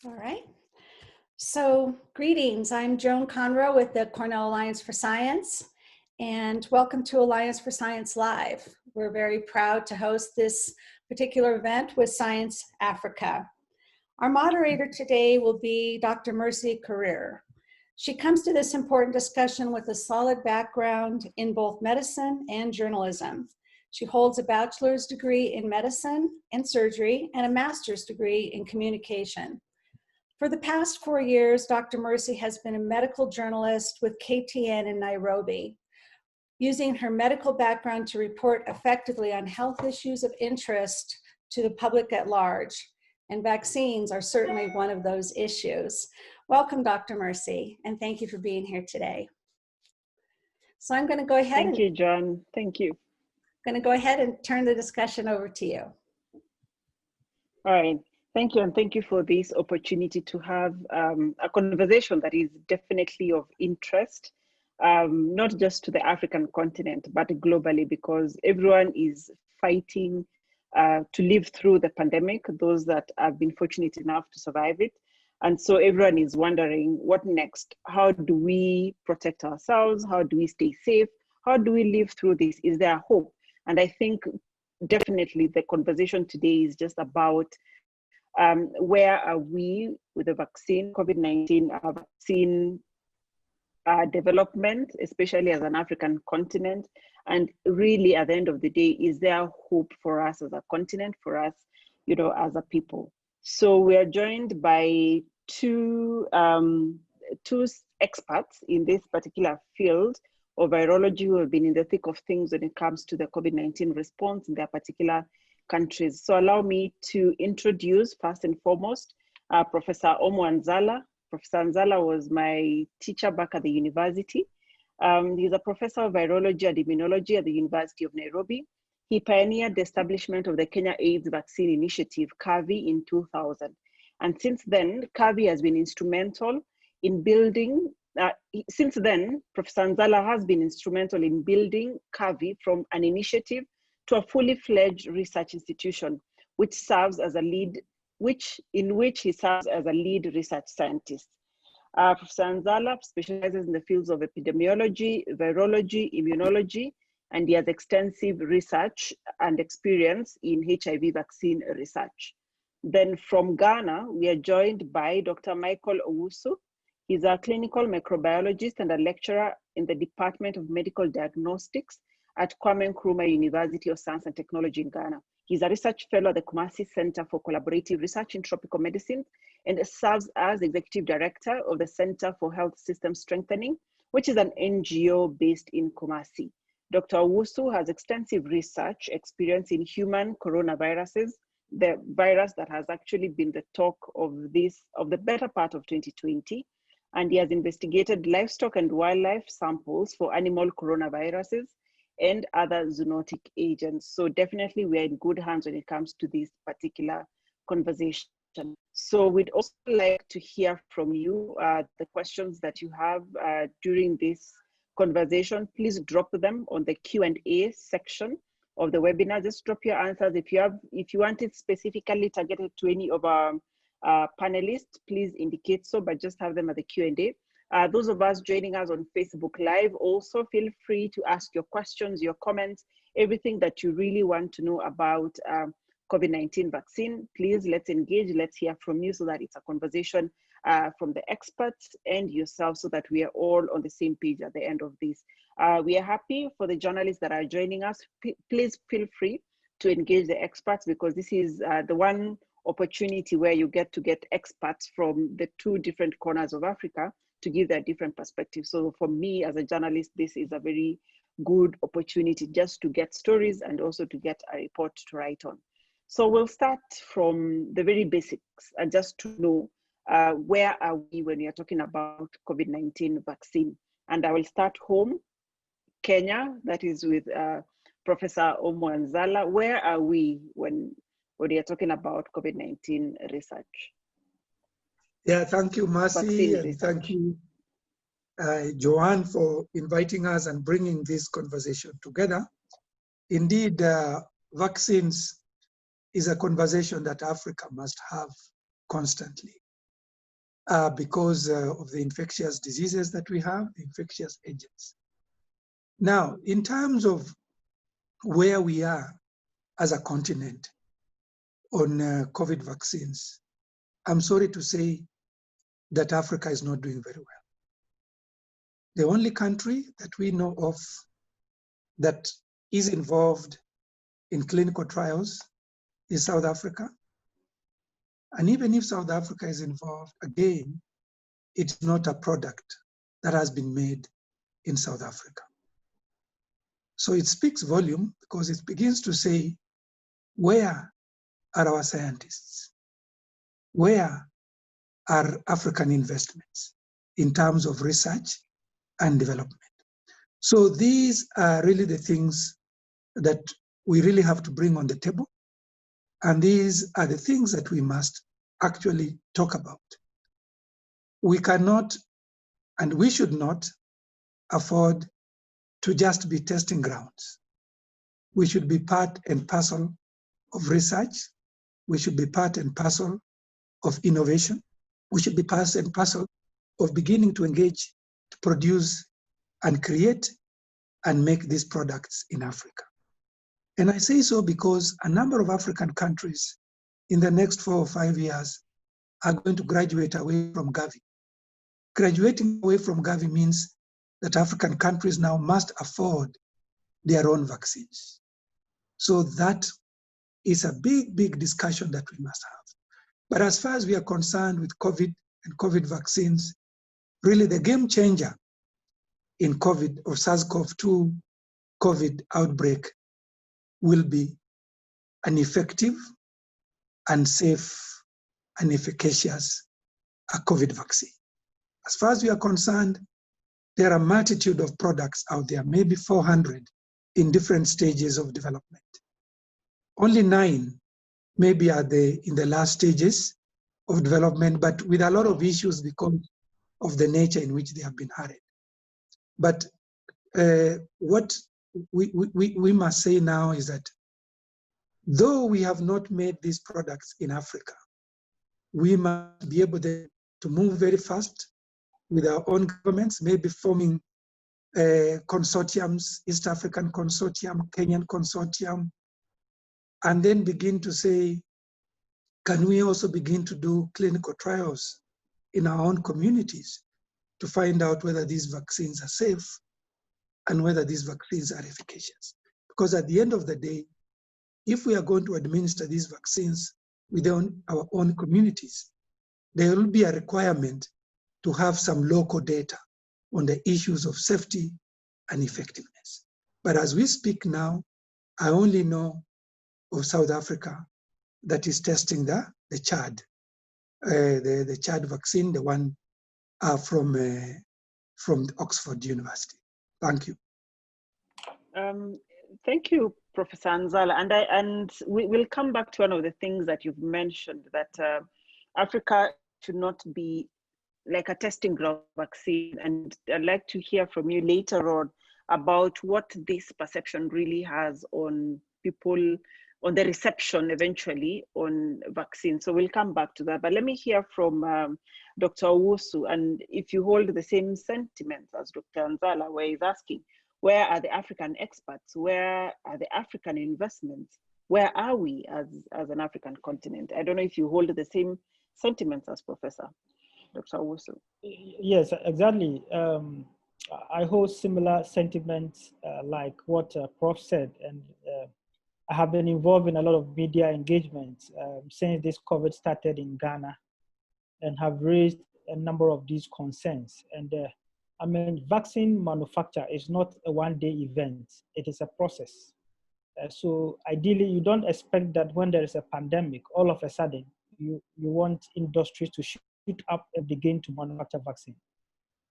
All right. So greetings, I'm Joan Conroe with the Cornell Alliance for Science, and welcome to Alliance for Science Live. We're very proud to host this particular event with Science Africa. Our moderator today will be Dr. Mercy Korir. She comes to this important discussion with a solid background in both medicine and journalism. She holds a bachelor's degree in medicine and surgery and a master's degree in communication. For the past 4 years, Dr. Mercy has been a medical journalist with KTN in Nairobi, using her medical background to report effectively on health issues of interest to the public at large. And vaccines are certainly one of those issues. Welcome, Dr. Mercy, and thank you for being here today. So I'm going to go ahead. Thank you, John. Thank you. I'm going to go ahead and turn the discussion over to you. All right. Thank you, and thank you for this opportunity to have a conversation that is definitely of interest, not just to the African continent, but globally, because everyone is fighting to live through the pandemic, those that have been fortunate enough to survive it. And so everyone is wondering, what next? How do we protect ourselves? How do we stay safe? How do we live through this? Is there hope? And I think definitely the conversation today is just about where are we with the vaccine, COVID-19 vaccine development, especially as an African continent. And really, at the end of the day, is there hope for us as a continent, for us, as a people? So we are joined by two experts in this particular field of virology who have been in the thick of things when it comes to the COVID-19 response in their particular countries. So allow me to introduce first and foremost Professor Nzala. Professor Nzala was my teacher back at the university. He's a professor of virology and immunology at the University of Nairobi. He pioneered the establishment of the Kenya AIDS Vaccine Initiative, KAVI, in 2000. And since then, KAVI has been instrumental in building, Professor Nzala has been instrumental in building KAVI from an initiative to a fully fledged research institution, which serves as a lead, in which he serves as a lead research scientist. Professor Nzala specializes in the fields of epidemiology, virology, immunology, and he has extensive research and experience in HIV vaccine research. Then from Ghana, we are joined by Dr. Michael Owusu. He's a clinical microbiologist and a lecturer in the Department of Medical Diagnostics at Kwame Nkrumah University of Science and Technology in Ghana. He's a research fellow at the Kumasi Center for Collaborative Research in Tropical Medicine and serves as executive director of the Center for Health System Strengthening, which is an NGO based in Kumasi. Dr. Owusu has extensive research experience in human coronaviruses, the virus that has actually been the talk of the better part of 2020. And he has investigated livestock and wildlife samples for animal coronaviruses and other zoonotic agents. So definitely we are in good hands when it comes to this particular conversation. So we'd also like to hear from you the questions that you have during this conversation. Please drop them on the Q&A section of the webinar. Just drop your answers. If you want it specifically targeted to any of our panelists, please indicate so, but just have them at the Q&A. Those of us joining us on Facebook Live, also feel free to ask your questions, your comments, everything that you really want to know about COVID-19 vaccine. Please, let's engage, let's hear from you so that it's a conversation from the experts and yourself so that we are all on the same page at the end of this. We are happy for the journalists that are joining us. Please feel free to engage the experts, because this is the one opportunity where you get to get experts from the two different corners of Africa to give their different perspectives. So for me as a journalist, this is a very good opportunity just to get stories and also to get a report to write on. So we'll start from the very basics and just to know where are we when we are talking about COVID-19 vaccine. And I will start home, Kenya, that is with Professor Nzala. Where are we when we are talking about COVID-19 research? Yeah, thank you, Mercy, and thank you, Joanne, for inviting us and bringing this conversation together. Indeed, vaccines is a conversation that Africa must have constantly. because of the infectious diseases that we have, the infectious agents. Now, in terms of where we are as a continent on COVID vaccines, I'm sorry to say that Africa is not doing very well. The only country that we know of that is involved in clinical trials is South Africa. And even if South Africa is involved, again, it's not a product that has been made in South Africa. So it speaks volume because it begins to say, where are our scientists? Where are African investments in terms of research and development? So these are really the things that we really have to bring on the table. And these are the things that we must actually talk about. We cannot, and we should not, afford to just be testing grounds. We should be part and parcel of research. We should be part and parcel of innovation. We should be part and parcel of beginning to engage, to produce and create and make these products in Africa. And I say so because a number of African countries in the next 4 or 5 years are going to graduate away from Gavi. Graduating away from Gavi means that African countries now must afford their own vaccines. So that is a big, big discussion that we must have. But as far as we are concerned with COVID and COVID vaccines, really the game changer in COVID or SARS-CoV-2 COVID outbreak will be an effective and safe and efficacious COVID vaccine. As far as we are concerned, there are a multitude of products out there, maybe 400 in different stages of development. Only 9 maybe are in the last stages of development, but with a lot of issues because of the nature in which they have been added. But what we must say now is that though we have not made these products in Africa, we must be able to move very fast with our own governments, maybe forming consortiums, East African consortium, Kenyan consortium, and then begin to say, can we also begin to do clinical trials in our own communities to find out whether these vaccines are safe and whether these vaccines are efficacious? Because at the end of the day, if we are going to administer these vaccines within our own communities, there will be a requirement to have some local data on the issues of safety and effectiveness. But as we speak now, I only know of South Africa that is testing the Chad, the Chad vaccine, the one from Oxford University. Thank you. Thank you, Professor Anzala. And we will come back to one of the things that you've mentioned, that Africa should not be like a testing ground vaccine. And I'd like to hear from you later on about what this perception really has on people, on the reception eventually on vaccines. So we'll come back to that. But let me hear from Dr. Owusu, and if you hold the same sentiments as Dr. Anzala, where he's asking, where are the African experts? Where are the African investments? Where are we as an African continent? I don't know if you hold the same sentiments as Professor Dr. Owusu. Yes, exactly. I hold similar sentiments like what Prof said, and I have been involved in a lot of media engagements since this COVID started in Ghana, and have raised a number of these concerns. And I mean, vaccine manufacture is not a one-day event. It is a process. So ideally, you don't expect that when there is a pandemic, all of a sudden, you want industries to shoot up and begin to manufacture vaccine.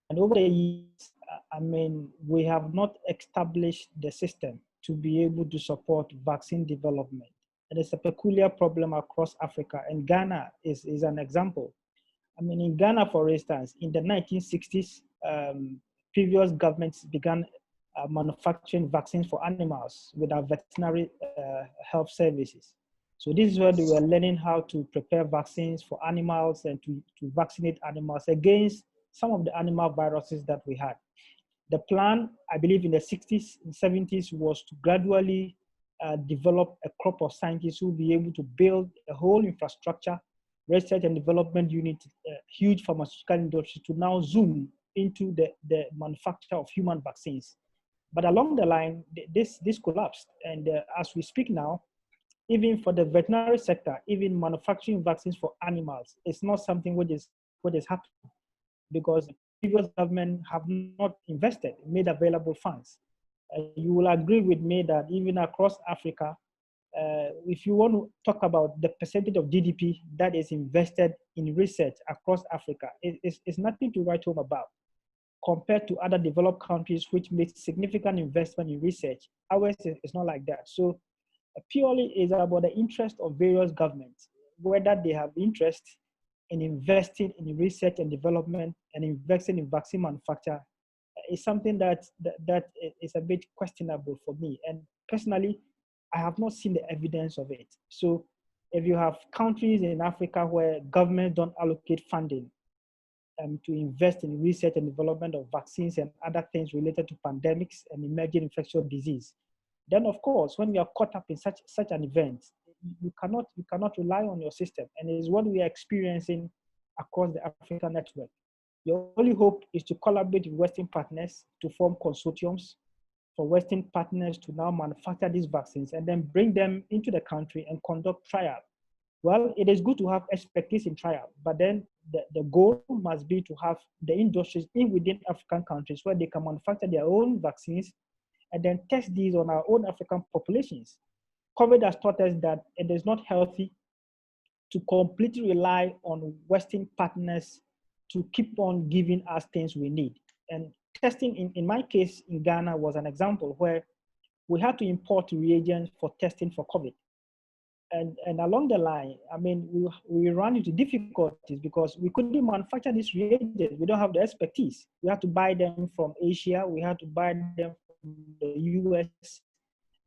And over the years, I mean, we have not established the system to be able to support vaccine development. And it's a peculiar problem across Africa, and Ghana is an example. I mean, in Ghana, for instance, in the 1960s, previous governments began manufacturing vaccines for animals with our veterinary health services. So this is where they were learning how to prepare vaccines for animals and to vaccinate animals against some of the animal viruses that we had. The plan, I believe in the 60s and 70s, was to gradually develop a crop of scientists who will be able to build a whole infrastructure, research and development unit, huge pharmaceutical industry to now zoom into the manufacture of human vaccines. But along the line, this collapsed. And as we speak now, even for the veterinary sector, even manufacturing vaccines for animals, it's not something which is happening because the previous government have not invested, made available funds. You will agree with me that even across Africa, if you want to talk about the percentage of GDP that is invested in research across Africa, it's nothing to write home about compared to other developed countries which make significant investment in research. Ours is not like that. So purely is about the interest of various governments, whether they have interest in investing in research and development and investing in vaccine manufacture is something that is a bit questionable for me. And personally, I have not seen the evidence of it. So if you have countries in Africa where governments don't allocate funding to invest in research and development of vaccines and other things related to pandemics and emerging infectious disease, then of course, when you are caught up in such an event, you cannot rely on your system. And it is what we are experiencing across the African network. Your only hope is to collaborate with Western partners to form consortiums for Western partners to now manufacture these vaccines and then bring them into the country and conduct trial. Well, it is good to have expertise in trial, but then the goal must be to have the industries within African countries where they can manufacture their own vaccines and then test these on our own African populations. COVID has taught us that it is not healthy to completely rely on Western partners to keep on giving us things we need. And testing, in my case in Ghana, was an example where we had to import reagents for testing for COVID. And along the line, I mean, we ran into difficulties because we couldn't manufacture these reagents. We don't have the expertise. We had to buy them from Asia. We had to buy them from the US.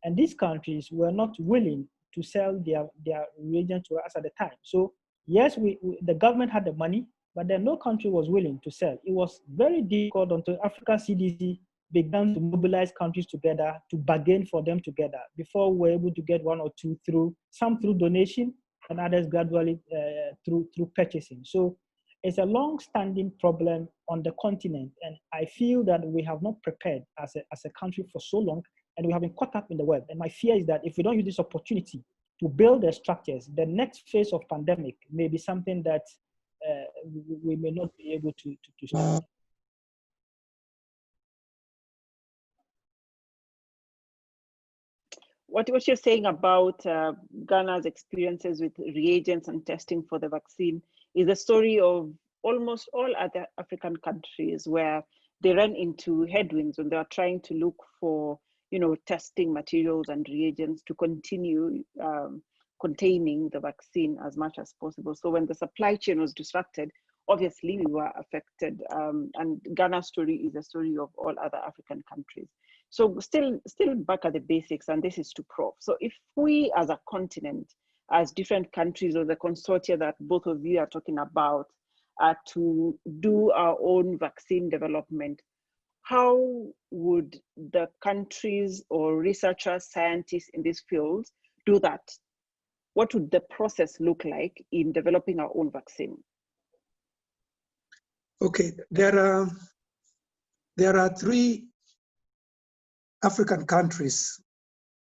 And these countries were not willing to sell their reagents to us at the time. So yes, the government had the money, but then no country was willing to sell. It was very difficult until African CDC began to mobilize countries together to bargain for them together before we were able to get one or two through donation and others gradually through purchasing. So it's a long-standing problem on the continent, and I feel that we have not prepared as a country for so long, and we have been caught up in the web. And my fear is that if we don't use this opportunity to build the structures, the next phase of pandemic may be something that we may not be able to start. What you're saying about Ghana's experiences with reagents and testing for the vaccine is a story of almost all other African countries where they ran into headwinds when they are trying to look for, testing materials and reagents to continue containing the vaccine as much as possible. So when the supply chain was disrupted, obviously we were affected. And Ghana's story is a story of all other African countries. So still back at the basics, and this is to Prof. So if we as a continent, as different countries or the consortia that both of you are talking about, are to do our own vaccine development, how would the countries or researchers, scientists in this field do that? What would the process look like in developing our own vaccine? Okay, there are 3 African countries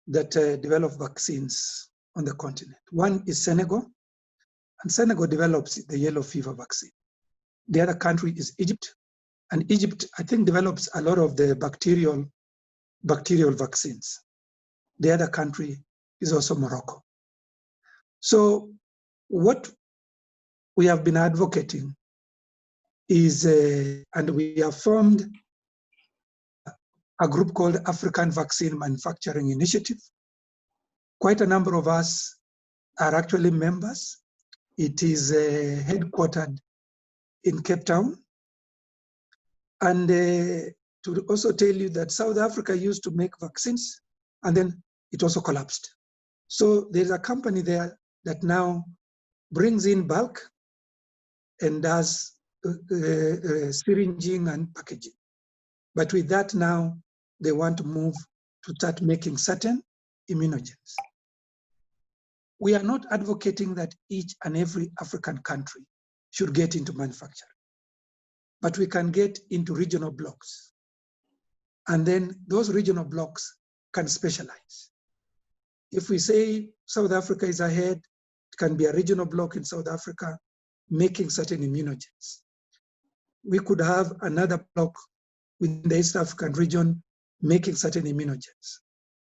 that develop vaccines on the continent. One is Senegal, and Senegal develops the yellow fever vaccine. The other country is Egypt, and Egypt, I think, develops a lot of the bacterial vaccines. The other country is also Morocco. So what we have been advocating is, and we have formed a group called African Vaccine Manufacturing Initiative. Quite a number of us are actually members. It is headquartered in Cape Town. And to also tell you that South Africa used to make vaccines, and then it also collapsed. So there's a company there that now brings in bulk and does syringing and packaging. But with that now, they want to move to start making certain immunogens. We are not advocating that each and every African country should get into manufacturing, but we can get into regional blocks. And then those regional blocks can specialize. If we say South Africa is ahead, it can be a regional block in South Africa making certain immunogens. We could have another block within the East African region making certain immunogens.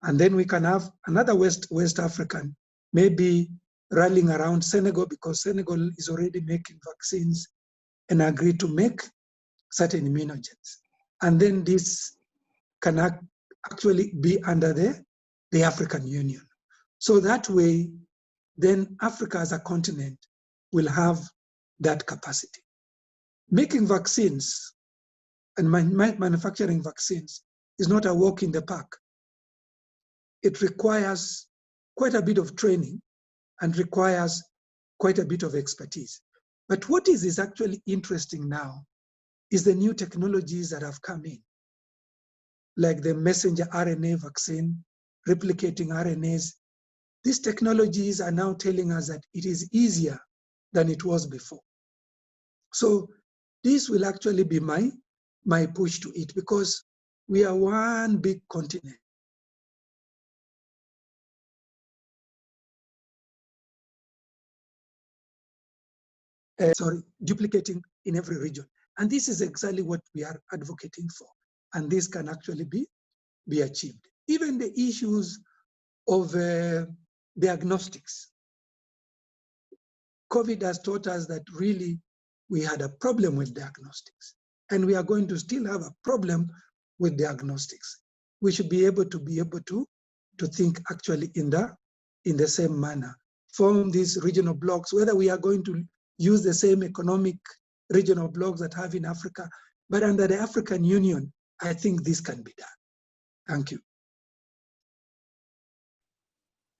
And then we can have another West African maybe rallying around Senegal because Senegal is already making vaccines and agree to make certain immunogens. And then this can actually be under the African Union. So that way, then Africa as a continent will have that capacity. Making vaccines and manufacturing vaccines is not a walk in the park. It requires quite a bit of training and requires quite a bit of expertise. But what is actually interesting now is the new technologies that have come in, like the messenger RNA vaccine, replicating RNAs. These technologies are now telling us that it is easier than it was before. So this will actually be my push to it because we are one big continent. Duplicating in every region. And this is exactly what we are advocating for. And this can actually be achieved. Even the issues of diagnostics. COVID has taught us that really we had a problem with diagnostics. And we are going to still have a problem with diagnostics. We should be able to think actually in the same manner. Form these regional blocks, whether we are going to use the same economic regional blocks that have in Africa, but under the African Union, I think this can be done. Thank you.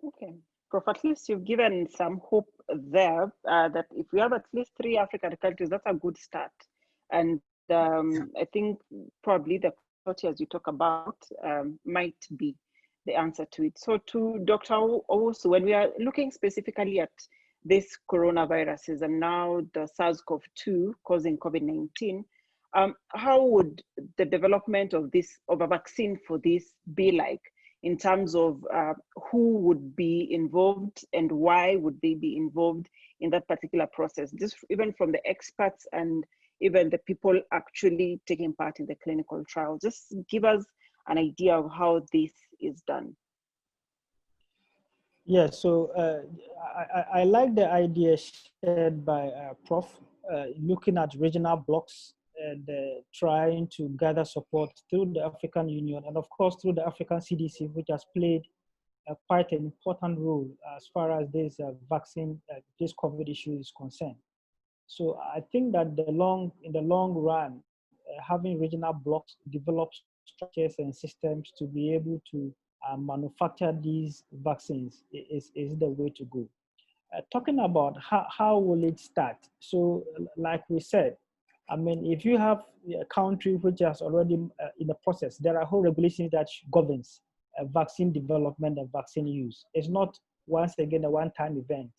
Okay, Prof, at least you've given some hope there that if we have at least 3 African countries, that's a good start. And I think probably the quality as you talk about might be the answer to it. So to Dr. Owusu, when we are looking specifically at this coronaviruses and now the SARS-CoV-2 causing COVID-19, how would the development of a vaccine for this be like in terms of who would be involved and why would they be involved in that particular process? Just even from the experts and even the people actually taking part in the clinical trial. Just give us an idea of how this is done. Yeah, so I like the idea shared by Prof, looking at regional blocks and trying to gather support through the African Union and of course through the African CDC, which has played quite an important role as far as this vaccine, this COVID issue is concerned. So I think that in the long run, having regional blocks develop structures and systems to be able to manufacture these vaccines is the way to go. Talking about how will it start? So like we said, I mean, if you have a country which has already in the process, there are whole regulations that governs vaccine development and vaccine use. It's not once again a one-time event.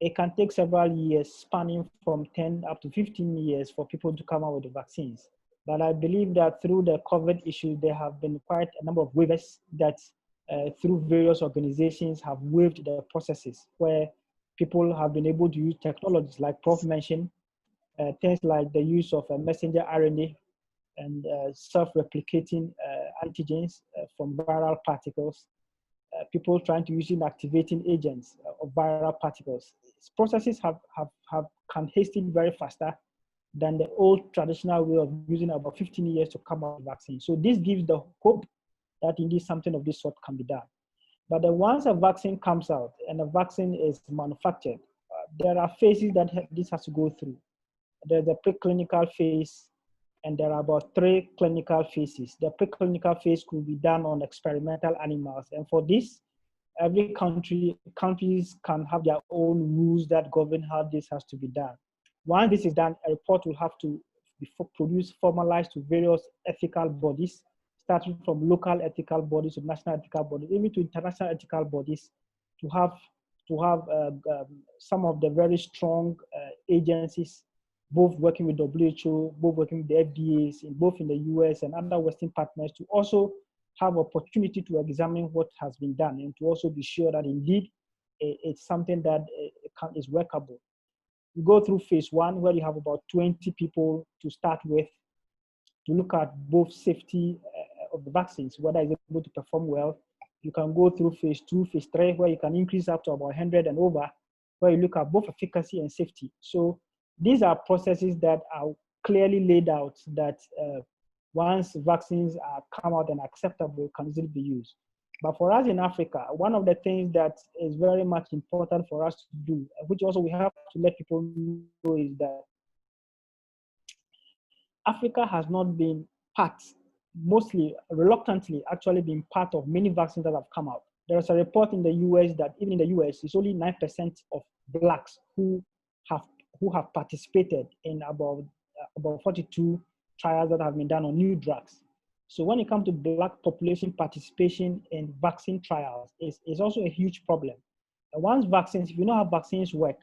It can take several years, spanning from 10 up to 15 years for people to come out with the vaccines. But I believe that through the COVID issue, there have been quite a number of waivers that through various organizations have waived the processes where people have been able to use technologies like Prof mentioned, things like the use of messenger RNA and self-replicating antigens from viral particles, people trying to use inactivating agents of viral particles. Processes can hasten very faster than the old traditional way of using about 15 years to come out with vaccine. So this gives the hope that indeed something of this sort can be done. But then once a vaccine comes out and a vaccine is manufactured, there are phases that this has to go through. There's the preclinical phase, and there are about 3 clinical phases. The preclinical phase could be done on experimental animals. And for this, every countries can have their own rules that govern how this has to be done. Once this is done, a report will have to be produced, formalized to various ethical bodies, starting from local ethical bodies to national ethical bodies, even to international ethical bodies, to have some of the very strong agencies, both working with WHO, both working with the FDAs, both in the US and other Western partners, to also have opportunity to examine what has been done and to also be sure that indeed it's something that is workable. You go through phase 1, where you have about 20 people to start with, to look at both safety of the vaccines, whether it's able to perform well. You can go through phase 2, phase 3, where you can increase up to about 100 and over, where you look at both efficacy and safety. So these are processes that are clearly laid out that once vaccines are come out and acceptable, can easily be used. But for us in Africa, one of the things that is very much important for us to do, which also we have to let people know, is that Africa has not been part, mostly reluctantly, actually been part of many vaccines that have come out. There is a report in the US that even in the US, it's only 9% of Blacks who have participated in about 42 trials that have been done on new drugs. So when it comes to Black population participation in vaccine trials, is also a huge problem. And once vaccines, if you know how vaccines work,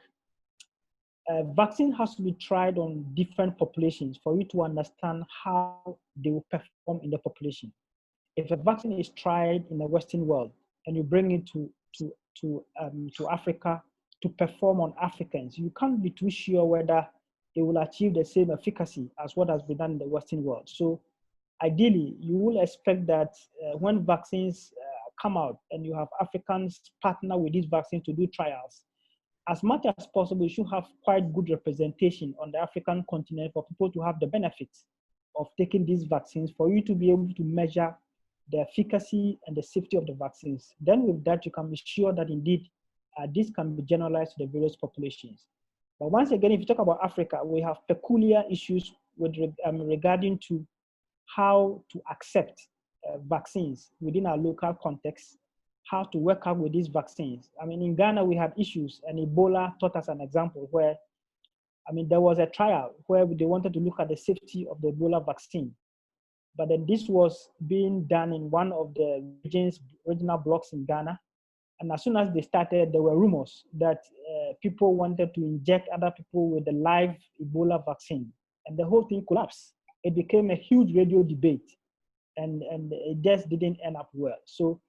vaccine has to be tried on different populations for you to understand how they will perform in the population. If a vaccine is tried in the Western world and you bring it to Africa to perform on Africans, you can't be too sure whether they will achieve the same efficacy as what has been done in the Western world. So ideally, you will expect that when vaccines come out and you have Africans partner with these vaccines to do trials, as much as possible, you should have quite good representation on the African continent for people to have the benefits of taking these vaccines, for you to be able to measure the efficacy and the safety of the vaccines. Then with that, you can be sure that indeed this can be generalized to the various populations. But once again, if you talk about Africa, we have peculiar issues with regarding to how to accept vaccines within our local context, how to work out with these vaccines. I mean, in Ghana, we had issues, and Ebola taught us an example where, I mean, there was a trial where they wanted to look at the safety of the Ebola vaccine. But then this was being done in one of the regional blocks in Ghana. And as soon as they started, there were rumors that people wanted to inject other people with the live Ebola vaccine. And the whole thing collapsed. It became a huge radio debate, and it just didn't end up well. So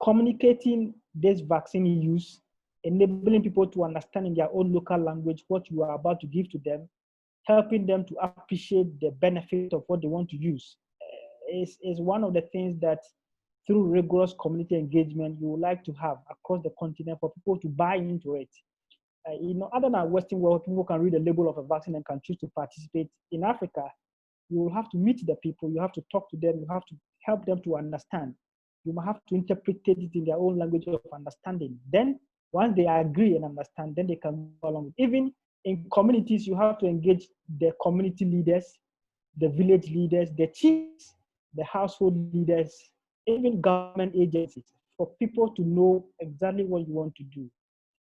communicating this vaccine use, enabling people to understand in their own local language what you are about to give to them, helping them to appreciate the benefit of what they want to use, is one of the things that through rigorous community engagement you would like to have across the continent for people to buy into it. Other than Western world, people can read the label of a vaccine and can choose to participate. In Africa, you will have to meet the people, you have to talk to them, you have to help them to understand. You might have to interpret it in their own language of understanding. Then once they agree and understand, then they can go along. Even in communities, you have to engage the community leaders, the village leaders, the chiefs, the household leaders, even government agencies, for people to know exactly what you want to do.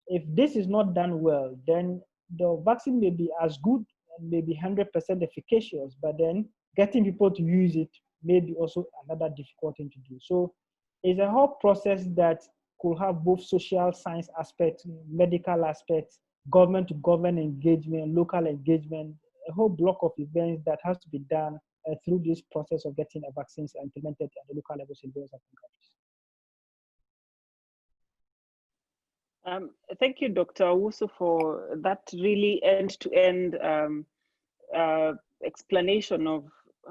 If this is not done well, then the vaccine may be as good and maybe 100% efficacious, but then getting people to use it may be also another difficult thing to do. So it's a whole process that could have both social science aspects, medical aspects, government to government engagement, local engagement, a whole block of events that has to be done through this process of getting the vaccines implemented at the local levels in various African countries. Thank you, Dr. Owusu, for that really end-to-end explanation of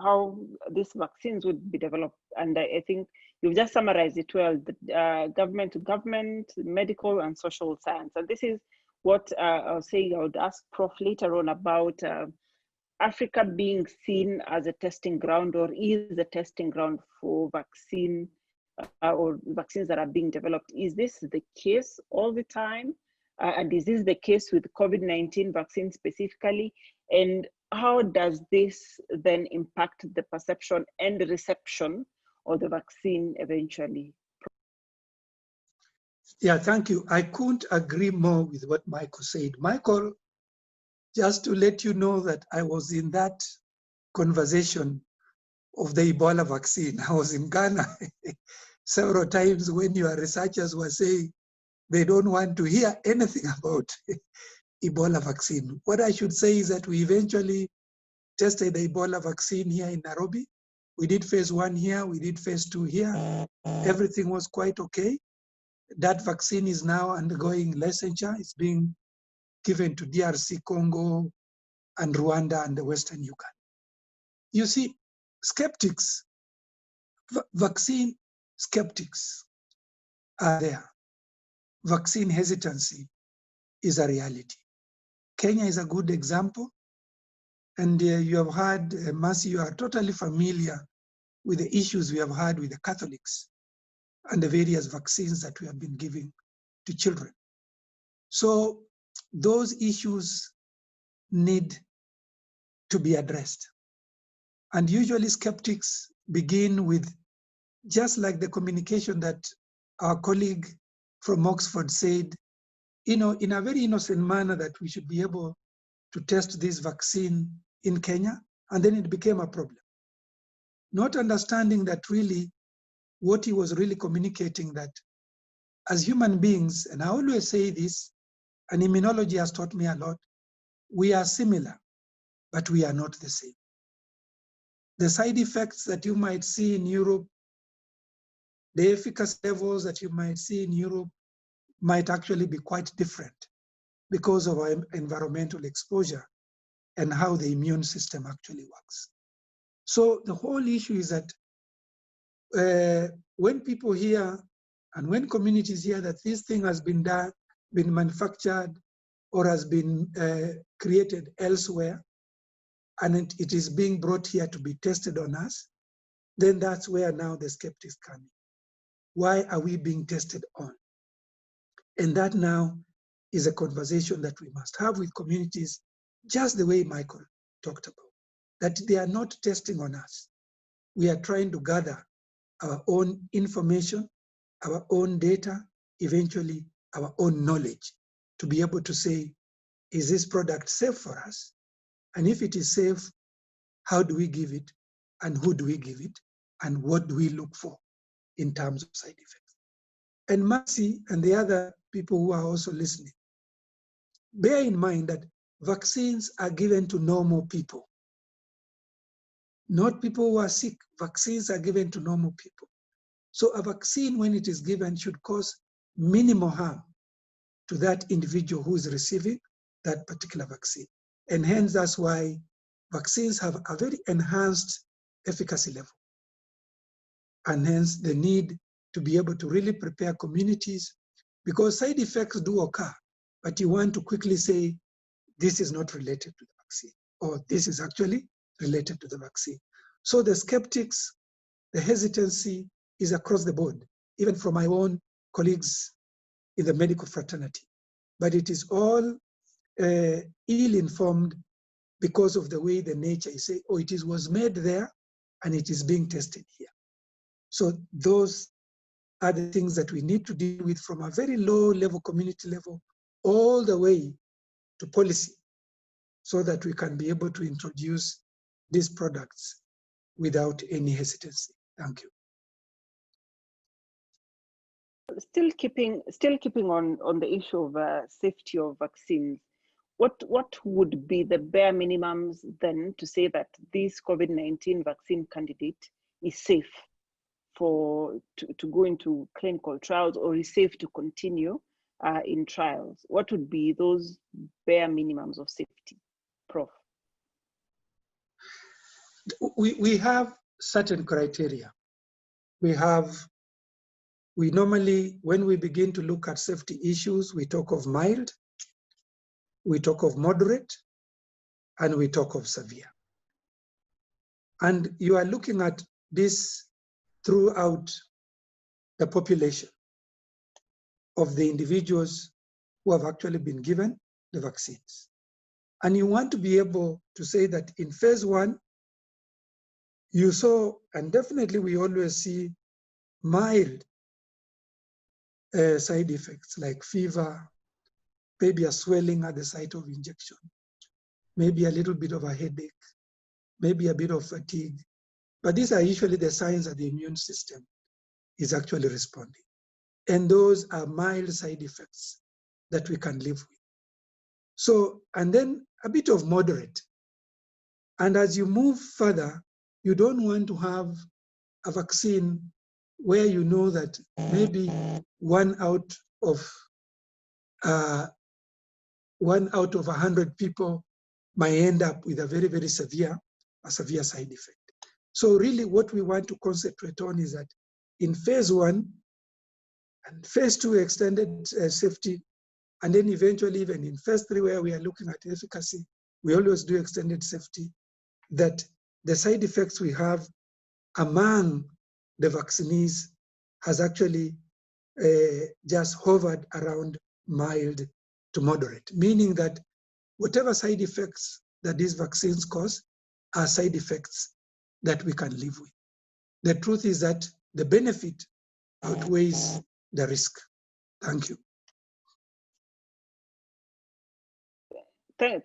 how these vaccines would be developed. And I think you've just summarized it well, the government to government, medical and social science. And this is what I was saying. I would ask Prof later on about Africa being seen as a testing ground, or is a testing ground for vaccine or vaccines that are being developed. Is this the case all the time? And is this the case with COVID-19 vaccine specifically? And how does this then impact the perception and reception of the vaccine eventually? Yeah, thank you. I couldn't agree more with what Michael said. Michael, just to let you know that I was in that conversation of the Ebola vaccine. I was in Ghana several times when your researchers were saying they don't want to hear anything about Ebola vaccine. What I should say is that we eventually tested the Ebola vaccine here in Nairobi. We did phase 1 here, we did phase 2 here. Everything was quite okay. That vaccine is now undergoing licensure. It's being given to DRC Congo and Rwanda and the Western Uganda. You see, skeptics, vaccine skeptics are there. Vaccine hesitancy is a reality. Kenya is a good example. And you have had, Mercy, you are totally familiar with the issues we have had with the Catholics and the various vaccines that we have been giving to children. So those issues need to be addressed. And usually skeptics begin with, just like the communication that our colleague from Oxford said, in a very innocent manner, that we should be able to test this vaccine in Kenya, and then it became a problem. Not understanding that really what he was really communicating, that as human beings, and I always say this, and immunology has taught me a lot, we are similar, but we are not the same. The side effects that you might see in Europe, the efficacy levels that you might see in Europe might actually be quite different because of our environmental exposure and how the immune system actually works. So the whole issue is that when people hear and when communities hear that this thing has been done, been manufactured, or has been created elsewhere, and it is being brought here to be tested on us, then that's where now the skeptics come in. Why are we being tested on? And that now is a conversation that we must have with communities, just the way Michael talked about, that they are not testing on us. We are trying to gather our own information, our own data, eventually our own knowledge, to be able to say, is this product safe for us? And if it is safe, how do we give it? And who do we give it? And what do we look for in terms of side effects? And Mercy and the other people who are also listening, bear in mind that vaccines are given to normal people, not people who are sick. Vaccines are given to normal people. So a vaccine, when it is given, should cause minimal harm to that individual who is receiving that particular vaccine. And hence, that's why vaccines have a very enhanced efficacy level. And hence the need to be able to really prepare communities, because side effects do occur, but you want to quickly say, this is not related to the vaccine, or this is actually related to the vaccine. So the skeptics, the hesitancy is across the board, even from my own colleagues in the medical fraternity. But it is all ill-informed because of the way the nature is saying, oh, was made there and it is being tested here. So those are the things that we need to deal with from a very low level, community level, all the way to policy, so that we can be able to introduce these products without any hesitancy. Thank you. Still keeping on the issue of safety of vaccines, what would be the bare minimums then to say that this COVID-19 vaccine candidate is safe to go into clinical trials, or is safe to continue in trials? What would be those bare minimums of safety, Prof? We have certain criteria. We normally, when we begin to look at safety issues, we talk of mild, we talk of moderate, and we talk of severe. And you are looking at this throughout the population of the individuals who have actually been given the vaccines. And you want to be able to say that in phase 1, you saw, and definitely we always see mild side effects like fever, maybe a swelling at the site of injection, maybe a little bit of a headache, maybe a bit of fatigue. But these are usually the signs that the immune system is actually responding. And those are mild side effects that we can live with. So, and then a bit of moderate. And as you move further, you don't want to have a vaccine where you know that maybe one out of 100 people might end up with a very, very severe side effect. So really what we want to concentrate on is that in phase 1 and phase 2 extended safety, and then eventually even in phase 3 where we are looking at efficacy, we always do extended safety, that the side effects we have among the vaccinees has actually just hovered around mild to moderate, meaning that whatever side effects that these vaccines cause are side effects that we can live with. The truth is that the benefit outweighs the risk. Thank you.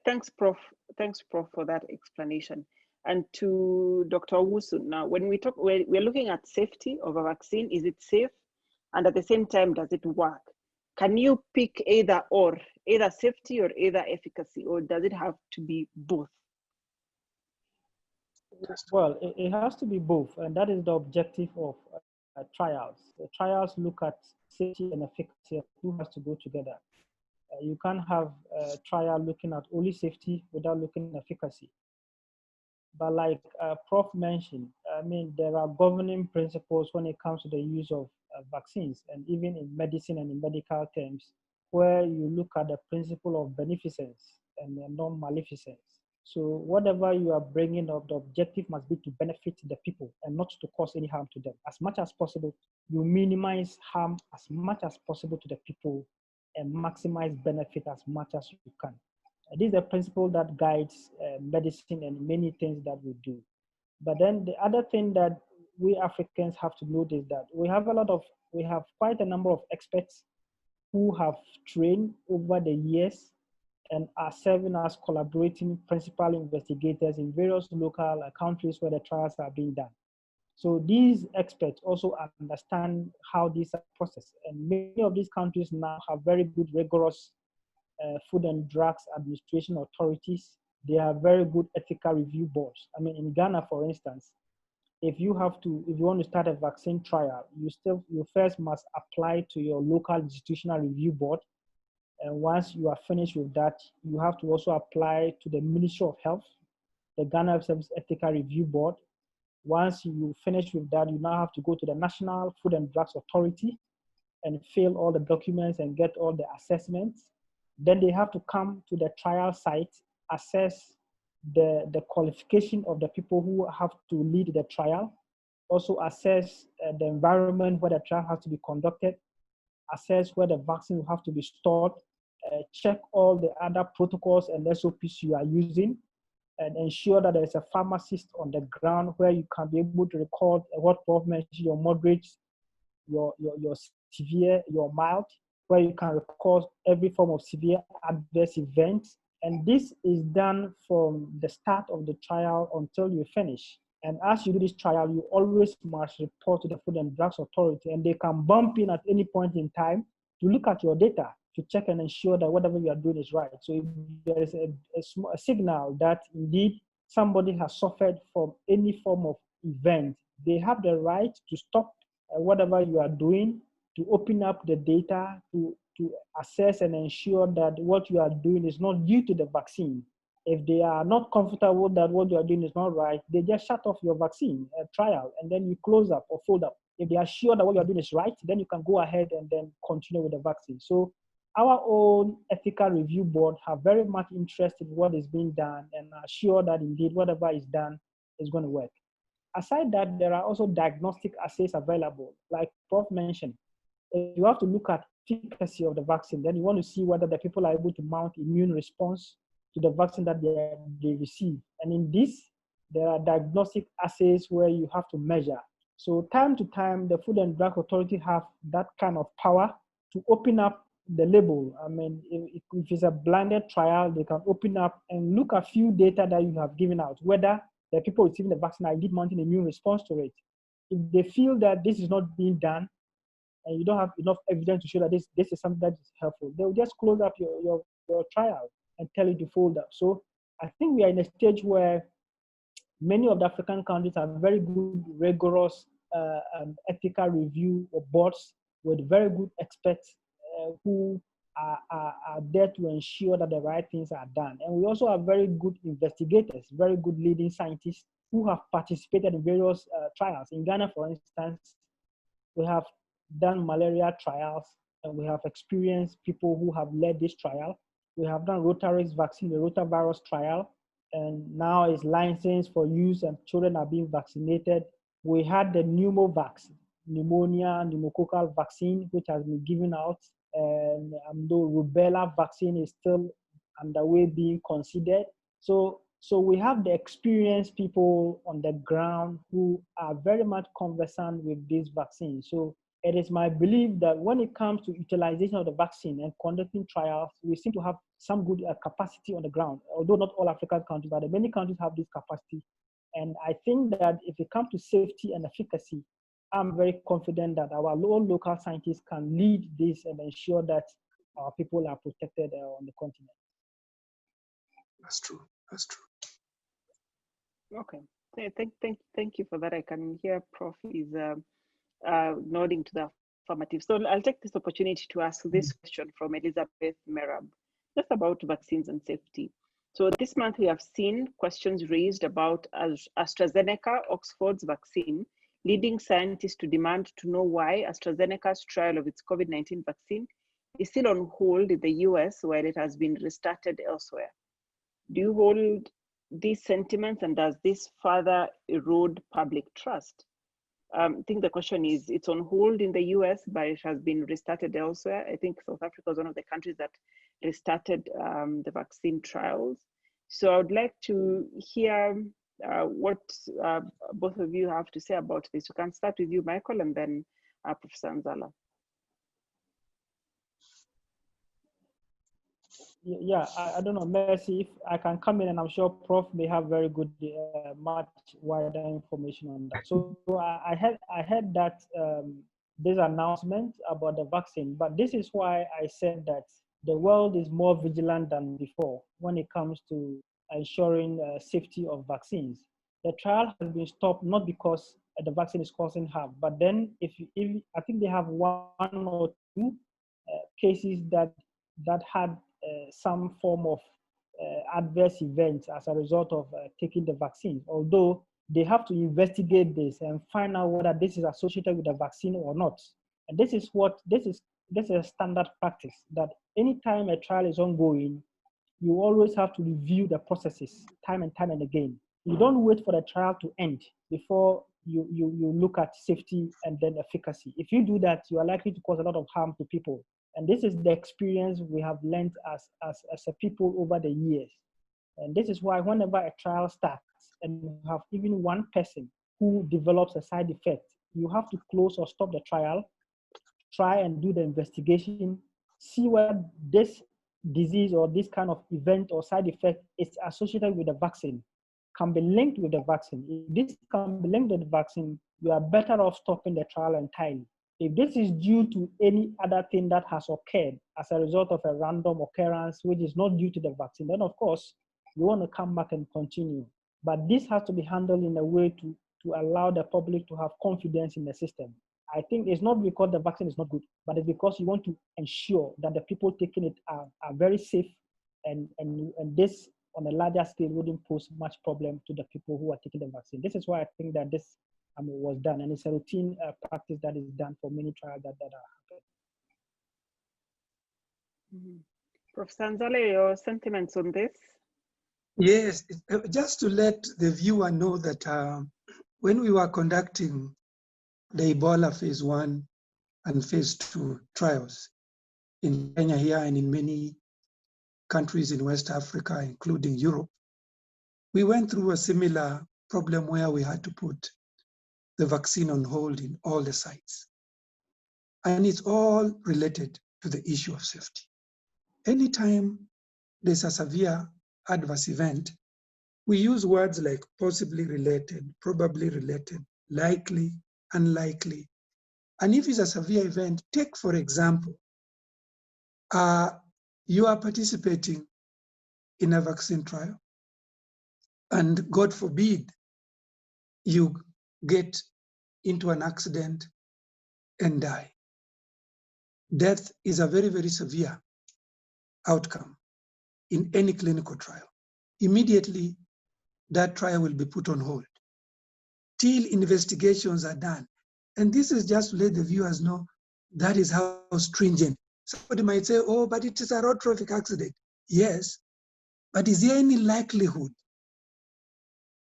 Thanks, Prof. Thanks, Prof, for that explanation. And to Dr. Owusu, now, when we talk, we're looking at safety of a vaccine. Is it safe? And at the same time, does it work? Can you pick either or, either safety or either efficacy, or does it have to be both? Well, it has to be both, and that is the objective of trials. The trials look at safety and efficacy, and two has to go together. You can't have a trial looking at only safety without looking at efficacy. But like Prof mentioned, I mean, there are governing principles when it comes to the use of vaccines, and even in medicine and in medical terms, where you look at the principle of beneficence and non-maleficence. So whatever you are bringing up, the objective must be to benefit the people and not to cause any harm to them. As much as possible, you minimize harm as much as possible to the people and maximize benefit as much as you can. This is a principle that guides medicine and many things that we do. But then the other thing that we Africans have to note is that we have quite a number of experts who have trained over the years and are serving as collaborating principal investigators in various local countries where the trials are being done. So these experts also understand how these are processed. And many of these countries now have very good, rigorous Food and Drugs Administration authorities. They have very good ethical review boards. I mean, in Ghana, for instance, if you want to start a vaccine trial, you first must apply to your local institutional review board. And once you are finished with that, you have to also apply to the Ministry of Health, the Ghana Service Ethical Review Board. Once you finish with that, you now have to go to the National Food and Drugs Authority and fill all the documents and get all the assessments. Then they have to come to the trial site, assess the qualification of the people who have to lead the trial, also assess the environment where the trial has to be conducted, assess where the vaccine will have to be stored, check all the other protocols and SOPs you are using, and ensure that there's a pharmacist on the ground where you can be able to record what Prof mentioned, your moderate, your severe, your mild, where you can record every form of severe adverse event. And this is done from the start of the trial until you finish. And as you do this trial, you always must report to the Food and Drugs Authority, and they can bump in at any point in time to look at your data, to check and ensure that whatever you are doing is right. So if there is a signal that indeed somebody has suffered from any form of event, they have the right to stop whatever you are doing, to open up the data, to assess and ensure that what you are doing is not due to the vaccine. If they are not comfortable that what you are doing is not right, they just shut off your vaccine trial, and then you close up or fold up. If they are sure that what you are doing is right, then you can go ahead and then continue with the vaccine. So our own ethical review board have very much interest in what is being done and are sure that indeed whatever is done is going to work. Aside that, there are also diagnostic assays available. Like Prof mentioned, if you have to look at efficacy of the vaccine, then you want to see whether the people are able to mount immune response to the vaccine that they receive. And in this, there are diagnostic assays where you have to measure. So time to time, the Food and Drug Authority have that kind of power to open up the label. I mean, if it's a blinded trial, they can open up and look at few data that you have given out, whether the people receiving the vaccine are indeed mounting immune response to it. If they feel that this is not being done, and you don't have enough evidence to show that this is something that is helpful, they will just close up your trial and tell you to fold up. So I think we are in a stage where many of the African countries have very good, rigorous ethical review boards with very good experts who are there to ensure that the right things are done. And we also have very good investigators, very good leading scientists who have participated in various trials. In Ghana, for instance, we have done malaria trials, and we have experienced people who have led this trial. We have done rotavirus vaccine, the rotavirus trial, and now it's licensed for use and children are being vaccinated. We had the pneumovax, pneumonia, pneumococcal vaccine, which has been given out, and the rubella vaccine is still underway being considered. So we have the experienced people on the ground who are very much conversant with these vaccines. So it is my belief that when it comes to utilization of the vaccine and conducting trials, we seem to have some good capacity on the ground, although not all African countries, but many countries have this capacity. And I think that if it comes to safety and efficacy, I'm very confident that our local scientists can lead this and ensure that our people are protected on the continent. That's true. That's true. Okay. Thank you for that. I can hear Prof is nodding to the affirmative. So I'll take this opportunity to ask this question from Elizabeth Merab, just about vaccines and safety. So this month we have seen questions raised about AstraZeneca, Oxford's vaccine, leading scientists to demand to know why AstraZeneca's trial of its COVID-19 vaccine is still on hold in the US while it has been restarted elsewhere. Do you hold these sentiments, and does this further erode public trust? I think the question is, it's on hold in the US, but it has been restarted elsewhere. I think South Africa is one of the countries that restarted the vaccine trials. So I would like to hear what both of you have to say about this. We can start with you, Michael, and then Professor Nzala. Yeah, I don't know, Mercy, if I can come in, and I'm sure Prof may have very good, much wider information on that. So I had that this announcement about the vaccine, but this is why I said that the world is more vigilant than before when it comes to ensuring safety of vaccines. The trial has been stopped not because the vaccine is causing harm, but then if I think they have one or two cases that had some form of adverse events as a result of taking the vaccine, although they have to investigate this and find out whether this is associated with the vaccine or not. And this is a standard practice, that anytime a trial is ongoing, you always have to review the processes time and time and again. You don't wait for the trial to end before you look at safety and then efficacy. If you do that, you are likely to cause a lot of harm to people. And this is the experience we have learned as a people over the years. And this is why whenever a trial starts and you have even one person who develops a side effect, you have to close or stop the trial, try and do the investigation, see whether this disease or this kind of event or side effect is associated with the vaccine, can be linked with the vaccine. If this can be linked with the vaccine, you are better off stopping the trial entirely. If this is due to any other thing that has occurred as a result of a random occurrence, which is not due to the vaccine, then of course, you want to come back and continue. But this has to be handled in a way to allow the public to have confidence in the system. I think it's not because the vaccine is not good, but it's because you want to ensure that the people taking it are very safe, and this on a larger scale wouldn't pose much problem to the people who are taking the vaccine. This is why I think that this was done, and it's a routine practice that is done for many trials that are happening. Professor Nzala, your sentiments on this? Yes, just to let the viewer know that when we were conducting the Ebola phase 1 and phase 2 trials in Kenya here and in many countries in West Africa, including Europe, we went through a similar problem where we had to put the vaccine on hold in all the sites. And it's all related to the issue of safety. Anytime there's a severe adverse event, we use words like possibly related, probably related, likely, unlikely. And if it's a severe event, take for example, you are participating in a vaccine trial, and God forbid, you get into an accident and die. Death is a very, very severe outcome in any clinical trial. Immediately, that trial will be put on hold till investigations are done. And this is just to let the viewers know that is how stringent. Somebody might say, oh, but it is a road traffic accident. Yes, but is there any likelihood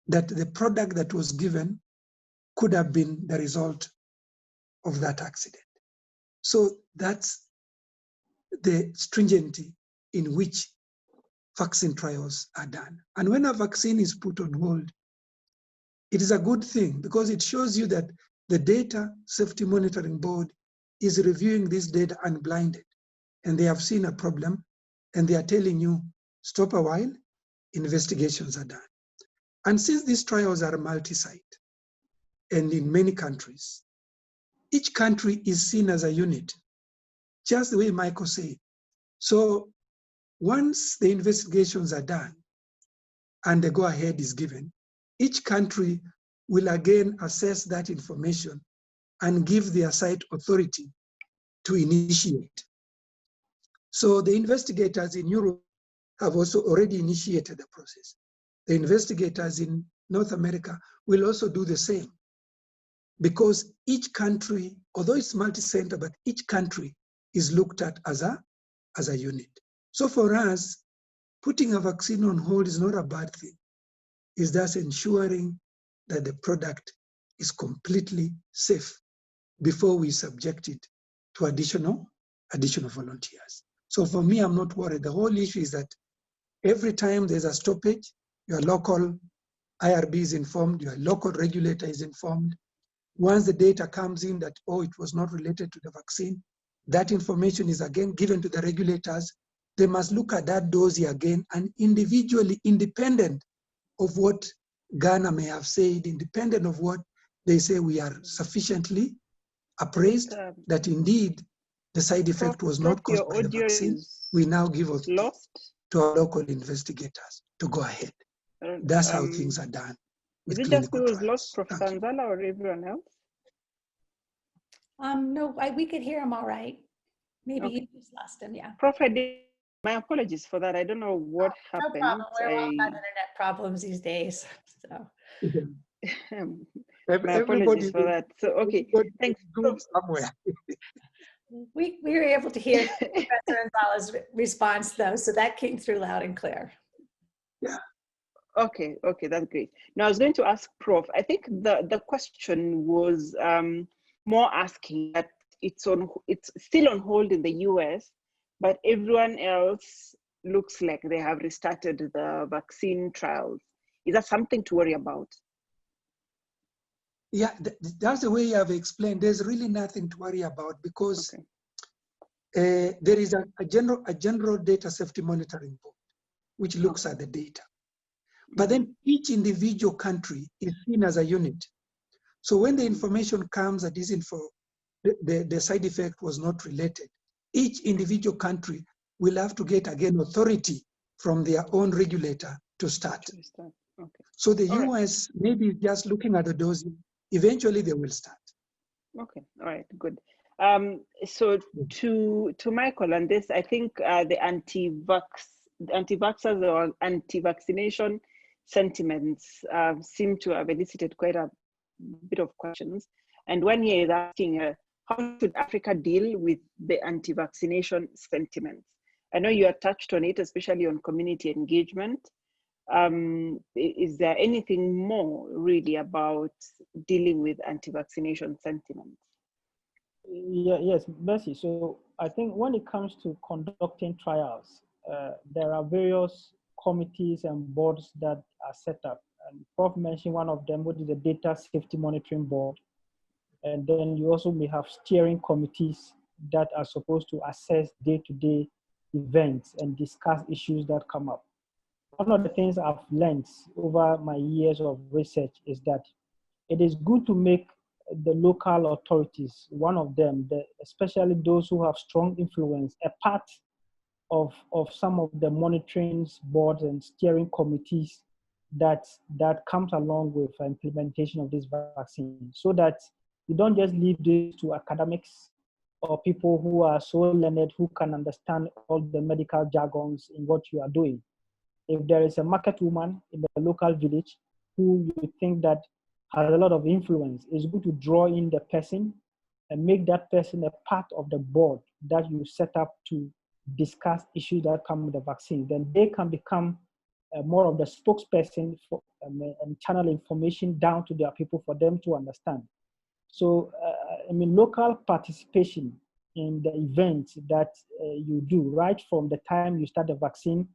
that the product that was given could have been the result of that accident? So that's the stringency in which vaccine trials are done. And when a vaccine is put on hold, it is a good thing because it shows you that the Data Safety Monitoring Board is reviewing this data unblinded, and they have seen a problem, and they are telling you, stop a while, investigations are done. And since these trials are multi-site, and in many countries, each country is seen as a unit, just the way Michael said. So once the investigations are done and the go-ahead is given, each country will again assess that information and give their site authority to initiate. So the investigators in Europe have also already initiated the process. The investigators in North America will also do the same, because each country, although it's multi-center, but each country is looked at as a unit. So for us, putting a vaccine on hold is not a bad thing. It's just ensuring that the product is completely safe before we subject it to additional volunteers. So for me, I'm not worried. The whole issue is that every time there's a stoppage, your local IRB is informed, your local regulator is informed. Once the data comes in that, oh, it was not related to the vaccine, that information is again given to the regulators. They must look at that dossier again and individually, independent of what Ghana may have said, independent of what they say, we are sufficiently appraised that indeed the side effect was not caused by the vaccine. We now give authority to our local investigators to go ahead. That's how things are done. Is it just who was lost, Prof. Sanzala, or everyone else? No, we could hear him all right. Maybe you just lost him, yeah. Prof, my apologies for that. I don't know what happened. No problem. We're all having internet problems these days. So. My apologies for that. So, okay, thanks. Somewhere. We were able to hear Professor Nzala's response, though, so that came through loud and clear. Yeah. Okay, that's great. Now, I was going to ask Prof. I think the question was more asking that it's still on hold in the US, but everyone else looks like they have restarted the vaccine trials. Is that something to worry about? Yeah, that's the way you have explained. There's really nothing to worry about because there is a general data safety monitoring board which looks at the data. But then each individual country is seen as a unit. So when the information comes that the side effect was not related, each individual country will have to get again authority from their own regulator to start. So the US maybe just looking at the dossier, eventually they will start. Okay, all right, good. So to Michael on this, I think the anti-vaxxers or anti-vaccination sentiments seem to have elicited quite a bit of questions. And one here is asking, how should Africa deal with the anti-vaccination sentiments? I know you have touched on it, especially on community engagement. Is there anything more really about dealing with anti-vaccination sentiments? Yes, Bessie. So I think when it comes to conducting trials, there are various committees and boards that are set up. And Prof mentioned one of them, which is the Data Safety Monitoring Board. And then you also may have steering committees that are supposed to assess day-to-day events and discuss issues that come up. One of the things I've learned over my years of research is that it is good to make the local authorities, one of them, especially those who have strong influence, a part of some of the monitoring boards and steering committees that comes along with implementation of this vaccine, so that you don't just leave this to academics or people who are so learned who can understand all the medical jargons in what you are doing. If there is a market woman in the local village who you think that has a lot of influence, it's good to draw in the person and make that person a part of the board that you set up to discuss issues that come with the vaccine. Then they can become more of the spokesperson for, and channel information down to their people for them to understand. So, I mean, local participation in the events that you do, right from the time you start the vaccine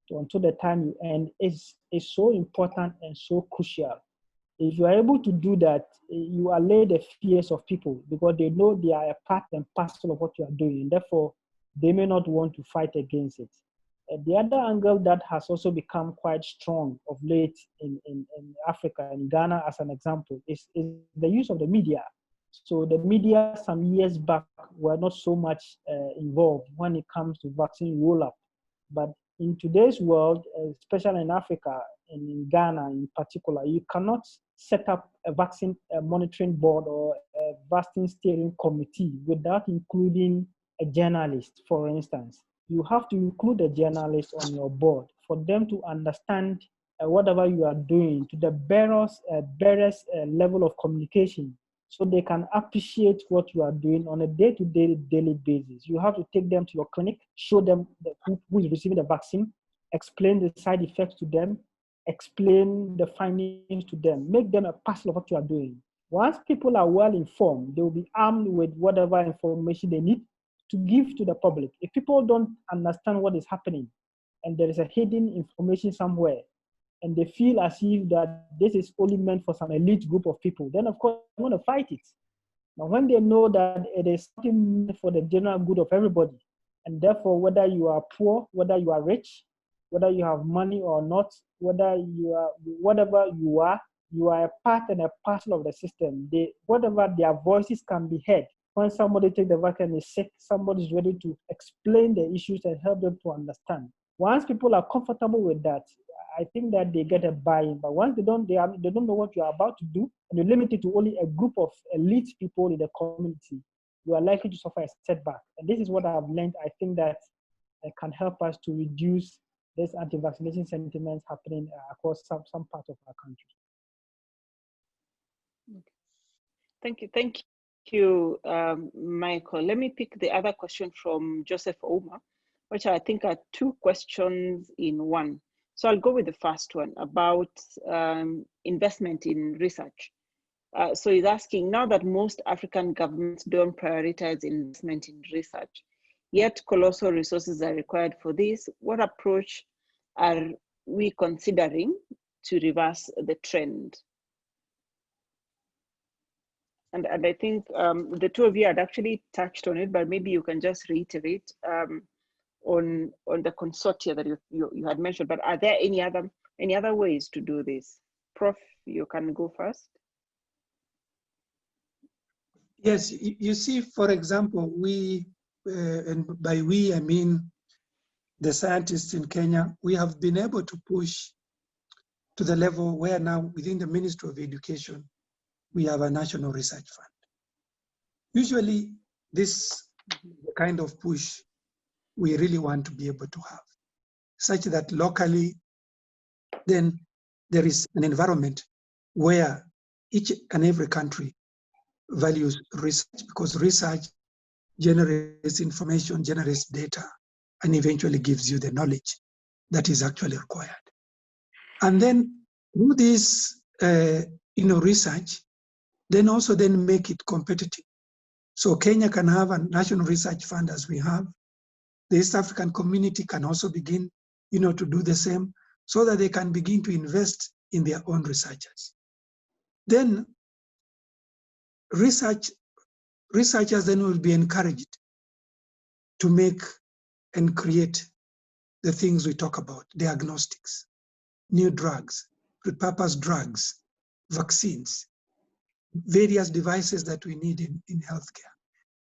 until the time you end, is so important and so crucial. If you are able to do that, you allay the fears of people because they know they are a part and parcel of what you are doing, and therefore they may not want to fight against it. The other angle that has also become quite strong of late in Africa, in Ghana as an example, is the use of the media. So the media some years back were not so much involved when it comes to vaccine roll-up. But in today's world, especially in Africa and in Ghana in particular, you cannot set up a vaccine monitoring board or a vaccine steering committee without including a journalist, for instance. You have to include a journalist on your board for them to understand whatever you are doing to the barest level of communication, so they can appreciate what you are doing on a day-to-day, daily basis. You have to take them to your clinic, show them who is receiving the vaccine, explain the side effects to them, explain the findings to them, make them a parcel of what you are doing. Once people are well informed, they will be armed with whatever information they need to give to the public. If people don't understand what is happening and there is a hidden information somewhere, and they feel as if that this is only meant for some elite group of people, then of course they want to fight it. Now, when they know that it is something meant for the general good of everybody, and therefore whether you are poor, whether you are rich, whether you have money or not, whether you are, whatever you are a part and a parcel of the system. Whatever their voices can be heard. When somebody takes the vaccine and is sick, somebody is ready to explain the issues and help them to understand. Once people are comfortable with that, I think that they get a buy-in. But once they don't know what you are about to do, and you limit it to only a group of elite people in the community, you are likely to suffer a setback. And this is what I've learned. I think that can help us to reduce this anti-vaccination sentiments happening across some parts of our country. Thank you, Michael. Let me pick the other question from Joseph Oma, which I think are two questions in one. So I'll go with the first one about investment in research. So he's asking, now that most African governments don't prioritize investment in research, yet colossal resources are required for this, what approach are we considering to reverse the trend? And I think the two of you had actually touched on it, but maybe you can just reiterate on the consortia that you had mentioned. But are there any other ways to do this? Prof, you can go first. Yes, you see, for example, we, and by we I mean the scientists in Kenya, we have been able to push to the level where now within the Ministry of Education, we have a national research fund. Usually this kind of push we really want to be able to have, such that locally then there is an environment where each and every country values research, because research generates information, generates data, and eventually gives you the knowledge that is actually required. And then through this research, then also then make it competitive. So Kenya can have a national research fund as we have. The East African community can also begin to do the same, so that they can begin to invest in their own researchers. Then researchers then will be encouraged to make and create the things we talk about: diagnostics, new drugs, repurposed drugs, vaccines, various devices that we need in healthcare.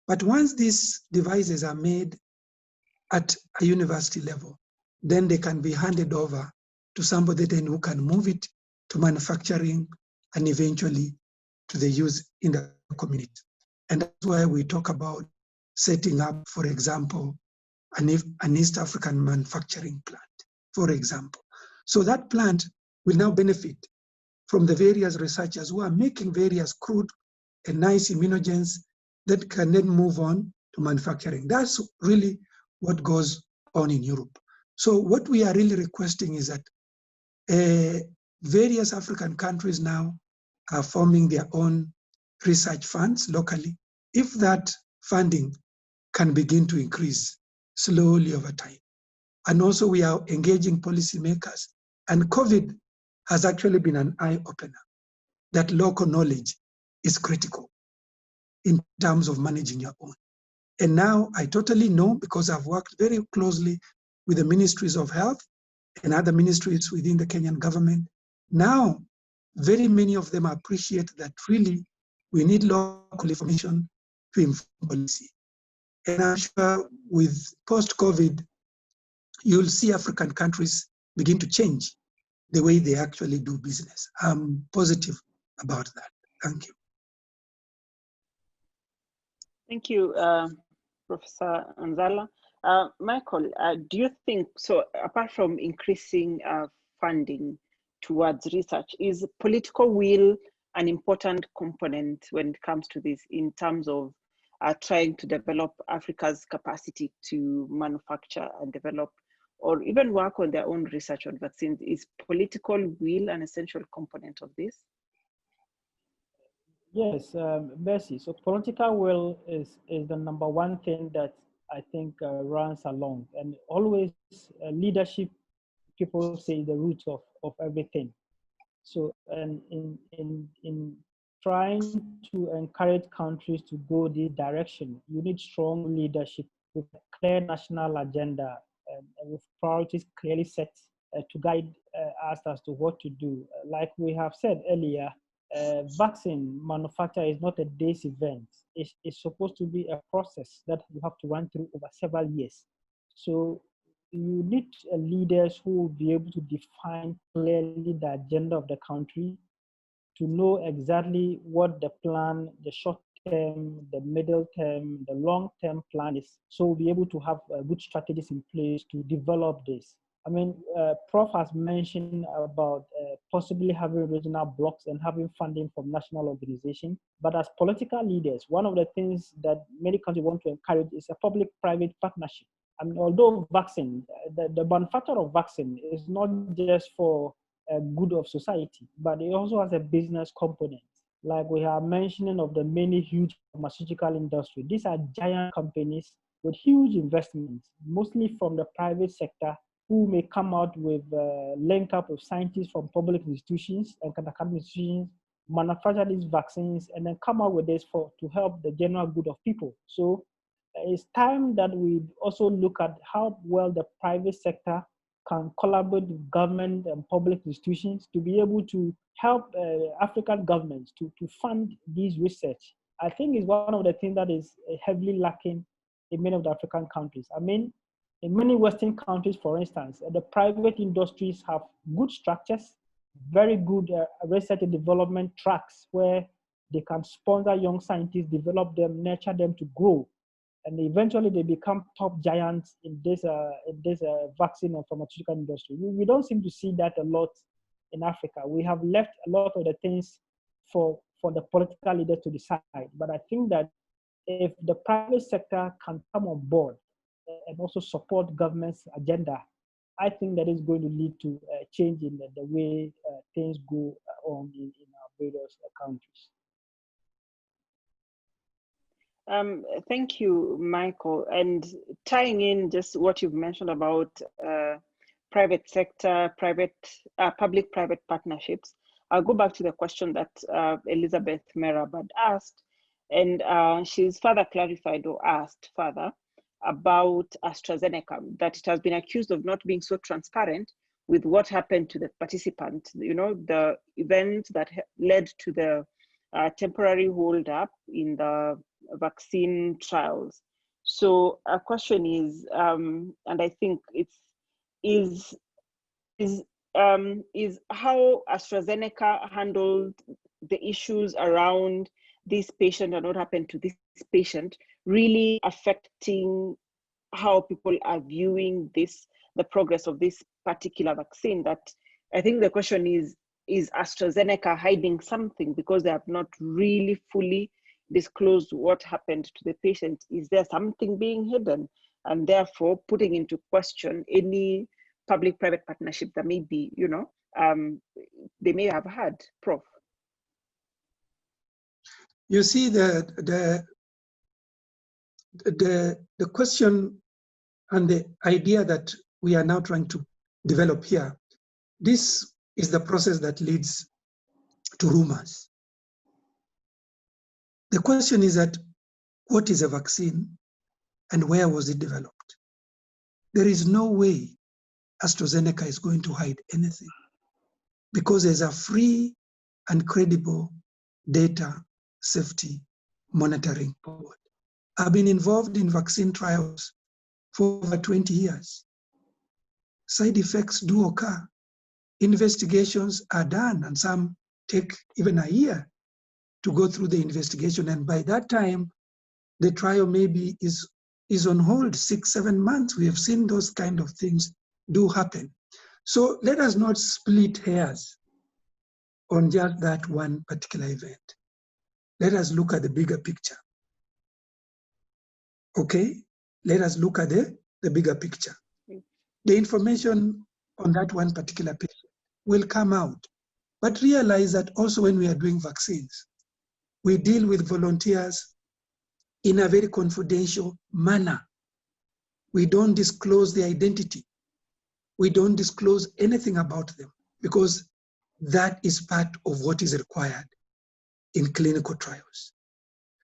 But once these devices are made at a university level, then they can be handed over to somebody then who can move it to manufacturing and eventually to the use in the community. And that's why we talk about setting up, for example, an East African manufacturing plant, for example. So that plant will now benefit from the various researchers who are making various crude and nice immunogens that can then move on to manufacturing. That's really what goes on in Europe. So what we are really requesting is that various African countries now are forming their own research funds locally. If that funding can begin to increase slowly over time. And also we are engaging policymakers. And COVID has actually been an eye-opener that local knowledge is critical in terms of managing your own. And now I totally know, because I've worked very closely with the ministries of health and other ministries within the Kenyan government. Now, very many of them appreciate that really we need local information to inform policy. And I'm sure with post-COVID, you'll see African countries begin to change the way they actually do business. I'm positive about that. Thank you. Thank you, Professor Anzala. Michael, do you think, so apart from increasing funding towards research, is political will an important component when it comes to this in terms of trying to develop Africa's capacity to manufacture and develop or even work on their own research on vaccines? Is political will an essential component of this? Yes, Bessie. So political will is the number one thing that I think runs along, and always leadership, people say, the root of everything. So, and in trying to encourage countries to go this direction, you need strong leadership with a clear national agenda and with priorities clearly set to guide us as to what to do. Like we have said earlier, vaccine manufacture is not a day's event. It's supposed to be a process that you have to run through over several years. So you need leaders who will be able to define clearly the agenda of the country, to know exactly what the plan, the short term, the middle term, the long term plan is. So we'll be able to have good strategies in place to develop this. I mean, Prof has mentioned about possibly having regional blocks and having funding from national organizations. But as political leaders, one of the things that many countries want to encourage is a public-private partnership. I mean, although vaccine, the manufacture of vaccine is not just for good of society, but it also has a business component. Like we are mentioning of the many huge pharmaceutical industry. These are giant companies with huge investments, mostly from the private sector, who may come out with link up with scientists from public institutions and academic institutions, manufacture these vaccines, and then come out with this to help the general good of people. So it's time that we also look at how well the private sector can collaborate with government and public institutions to be able to help African governments to fund these research. I think is one of the things that is heavily lacking in many of the African countries. I mean, in many Western countries, for instance, the private industries have good structures, very good research and development tracks where they can sponsor young scientists, develop them, nurture them to grow. And eventually they become top giants in this vaccine and pharmaceutical industry. We don't seem to see that a lot in Africa. We have left a lot of the things for the political leaders to decide. But I think that if the private sector can come on board and also support government's agenda, I think that is going to lead to a change in the way things go on in our various countries. Thank you, Michael. And tying in just what you've mentioned about private sector, public-private partnerships, I'll go back to the question that Elizabeth Merab had asked. And she's further clarified or asked further about AstraZeneca, that it has been accused of not being so transparent with what happened to the participant, the event that led to the temporary hold up in the vaccine trials. So a question is, and I think is how AstraZeneca handled the issues around this patient and what happened to this patient really affecting how people are viewing the progress of this particular vaccine. That I think the question is AstraZeneca hiding something because they have not really fully disclosed what happened to the patient? Is there something being hidden? And therefore putting into question any public-private partnership that may be, they may have had, Prof. You see, the question and the idea that we are now trying to develop here, this is the process that leads to rumors. The question is that what is a vaccine and where was it developed? There is no way AstraZeneca is going to hide anything because there's a free and credible data safety monitoring board. I've been involved in vaccine trials for over 20 years. Side effects do occur. Investigations are done, and some take even a year to go through the investigation. And by that time, the trial maybe is on hold 6-7 months. We have seen those kind of things do happen. So let us not split hairs on just that one particular event. Let us look at the bigger picture. Okay? Let us look at the bigger picture. The information on that one particular patient will come out. But realize that also when we are doing vaccines, we deal with volunteers in a very confidential manner. We don't disclose the identity. We don't disclose anything about them because that is part of what is required in clinical trials.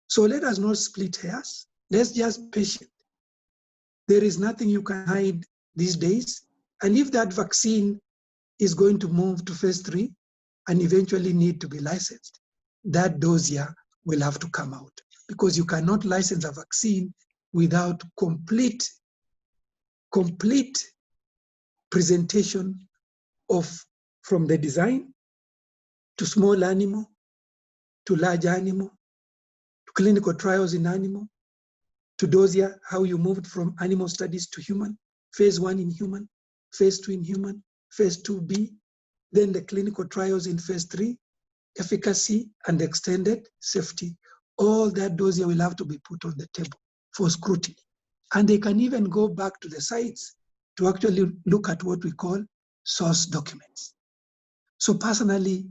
So let us not split hairs. Let's just be patient. There is nothing you can hide these days. And if that vaccine is going to move to phase 3 and eventually need to be licensed, that dossier will have to come out because you cannot license a vaccine without complete presentation from the design to small animal, to large animal, to clinical trials in animal, to dossier, how you moved from animal studies to human, phase 1 in human, phase 2 in human, phase 2B, then the clinical trials in phase 3, efficacy and extended safety. All that dossier will have to be put on the table for scrutiny. And they can even go back to the sites to actually look at what we call source documents. So personally,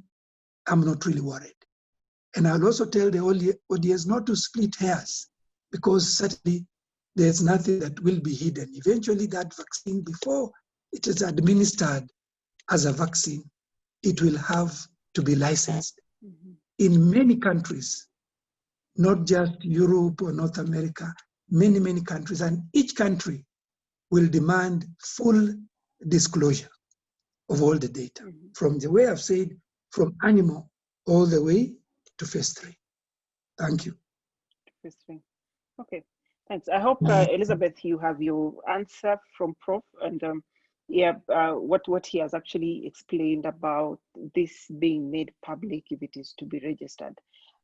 I'm not really worried. And I'll also tell the audience not to split hairs because certainly there's nothing that will be hidden. Eventually that vaccine, before it is administered as a vaccine, it will have to be licensed. Mm-hmm. In many countries, not just Europe or North America, many, many countries, and each country will demand full disclosure of all the data, mm-hmm. from the way I've said, from animal all the way to phase 3. Thank you. Phase 3. Okay, thanks. I hope, Elizabeth, you have your answer from Prof. And what he has actually explained about this being made public if it is to be registered.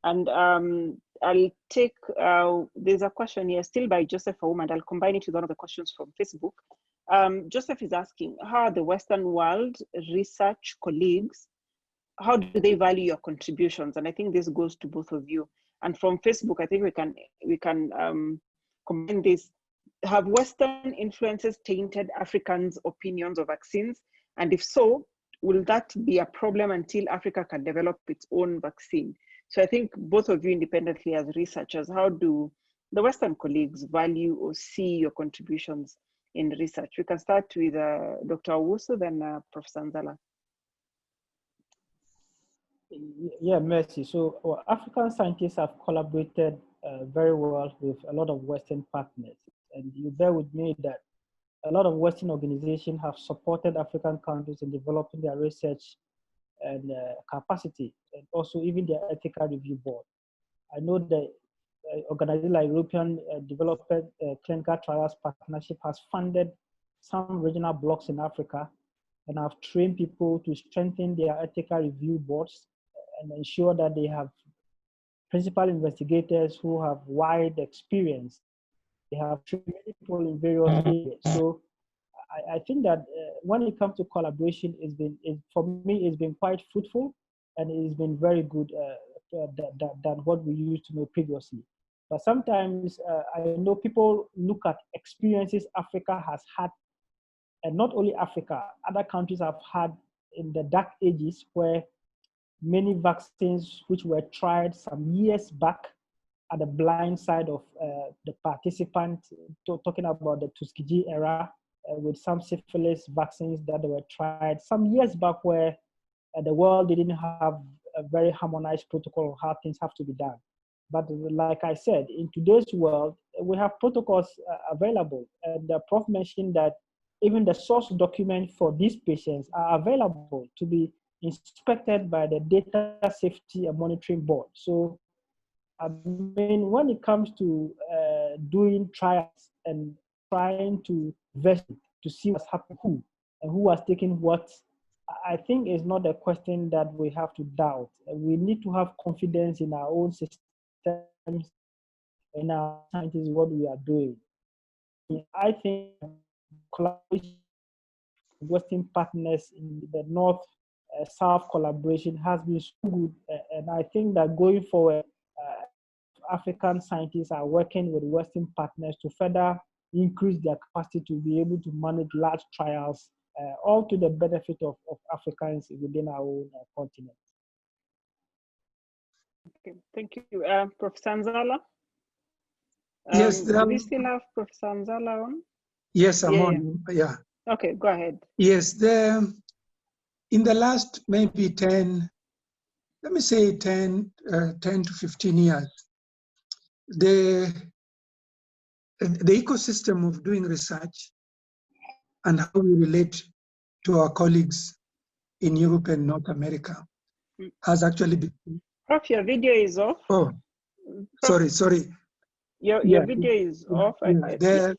And I'll take, there's a question here still by Joseph A, and I'll combine it with one of the questions from Facebook. Joseph is asking, how are the Western world research colleagues, how do they value your contributions? And I think this goes to both of you. And from Facebook, I think we can combine this. Have Western influences tainted Africans' opinions of vaccines? And if so, will that be a problem until Africa can develop its own vaccine? So I think both of you independently as researchers, how do the Western colleagues value or see your contributions in research? We can start with Dr. Owusu, then Professor Nzala. Yeah, Mercy. So African scientists have collaborated very well with a lot of Western partners. And you bear with me that a lot of Western organizations have supported African countries in developing their research and capacity, and also even their ethical review board. I know that organizations like European Development Clinical Trials Partnership has funded some regional blocks in Africa and have trained people to strengthen their ethical review boards and ensure that they have principal investigators who have wide experience. They have trained people in various areas. So I think that when it comes to collaboration, for me, it's been quite fruitful, and it's been very good than what we used to know previously. But sometimes I know people look at experiences Africa has had, and not only Africa, other countries have had in the dark ages, where many vaccines which were tried some years back at the blind side of the participant, talking about the Tuskegee era, with some syphilis vaccines that were tried some years back, where the world didn't have a very harmonized protocol of how things have to be done. But like I said, in today's world, we have protocols available. And the Prof mentioned that even the source document for these patients are available to be inspected by the Data Safety and Monitoring Board. So, I mean, when it comes to doing trials and trying to investigate to see what's happened, who has taken what, I think is not a question that we have to doubt. We need to have confidence in our own systems, in our scientists, what we are doing. I think collaboration with Western partners in the North-South collaboration has been so good, and I think that going forward, African scientists are working with Western partners to further increase their capacity to be able to manage large trials, all to the benefit of Africans within our own continent. Okay, thank you. Prof. Sanzala? Yes. Do we still have Prof. Sanzala on? Yes, I'm on. Yeah. Okay, go ahead. Yes, in the last maybe 10, let me say 10 to 15 years, the ecosystem of doing research and how we relate to our colleagues in Europe and North America has actually been. Prof, your video is off. Oh, Prof, sorry. Your video is off. The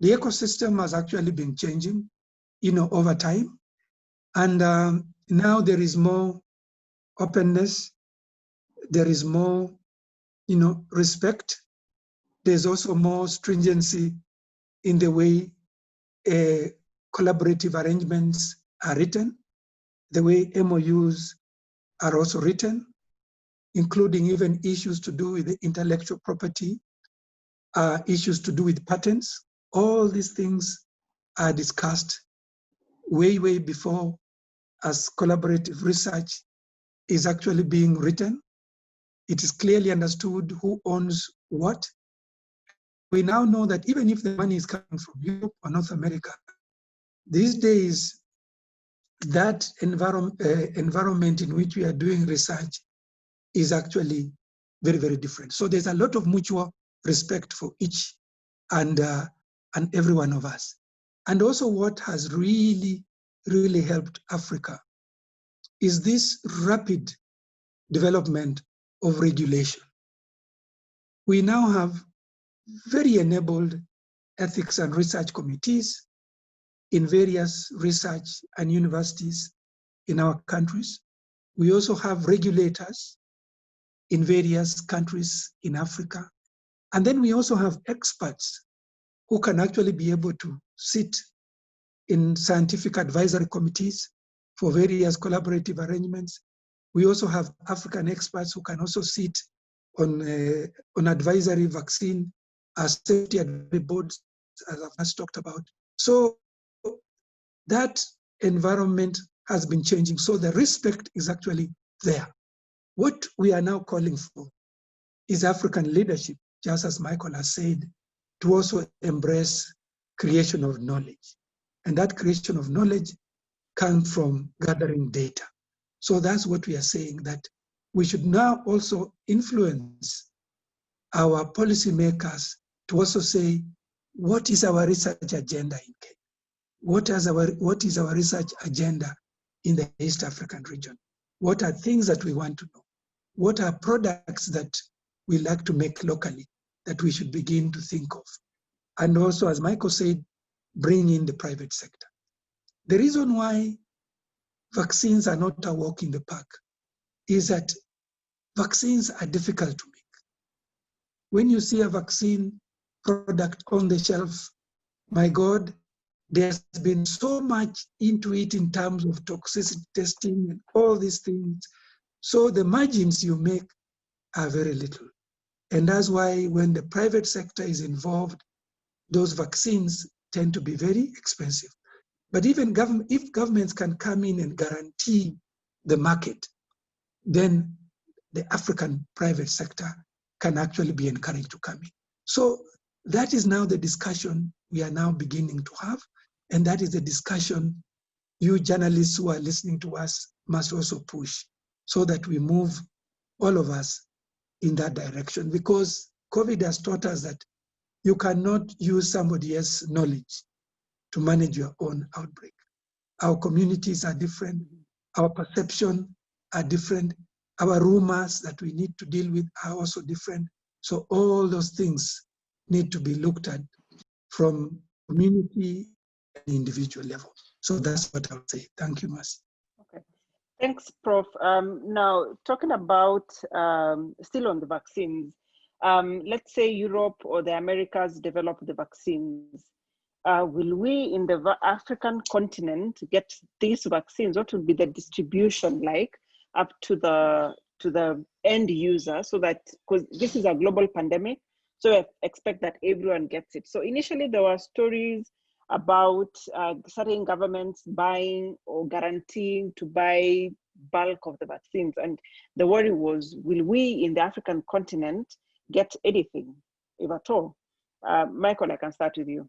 ecosystem has actually been changing, over time. And now there is more openness. There is more, respect. There's also more stringency in the way collaborative arrangements are written, the way MOUs are also written, including even issues to do with the intellectual property, issues to do with patents. All these things are discussed way, way before as collaborative research is actually being written. It is clearly understood who owns what. We now know that even if the money is coming from Europe or North America, these days, that environment in which we are doing research is actually very, very different. So there's a lot of mutual respect for each and every one of us. And also what has really, really helped Africa is this rapid development of regulation. We now have very enabled ethics and research committees in various research and universities in our countries. We also have regulators in various countries in Africa. And then we also have experts who can actually be able to sit in scientific advisory committees for various collaborative arrangements. We also have African experts who can also sit on advisory vaccine safety advisory boards, as I've just talked about. So that environment has been changing. So the respect is actually there. What we are now calling for is African leadership, just as Michael has said, to also embrace creation of knowledge. And that creation of knowledge comes from gathering data. So that's what we are saying, that we should now also influence our policymakers to also say, what is our research agenda in Kenya? What is our research agenda in the East African region? What are things that we want to know? What are products that we like to make locally that we should begin to think of? And also, as Michael said, bring in the private sector. The reason why vaccines are not a walk in the park is that vaccines are difficult to make. When you see a vaccine product on the shelf, my God, there's been so much into it in terms of toxicity testing and all these things. So the margins you make are very little. And that's why when the private sector is involved, those vaccines tend to be very expensive. But even if governments can come in and guarantee the market, then the African private sector can actually be encouraged to come in. So that is now the discussion we are now beginning to have. And that is the discussion you journalists who are listening to us must also push, so that we move, all of us, in that direction. Because COVID has taught us that you cannot use somebody else's knowledge to manage your own outbreak. Our communities are different. Our perception are different. Our rumors that we need to deal with are also different. So all those things need to be looked at from community and individual level. So that's what I would say. Thank you, Mercy. Okay. Thanks, Prof. Now, talking about still on the vaccines, let's say Europe or the Americas develop the vaccines. Will we in the African continent get these vaccines? What will be the distribution like up to the end user, so that, because this is a global pandemic, so I expect that everyone gets it. So initially there were stories about certain governments buying or guaranteeing to buy bulk of the vaccines. And the worry was, will we in the African continent get anything, if at all? Michael, I can start with you.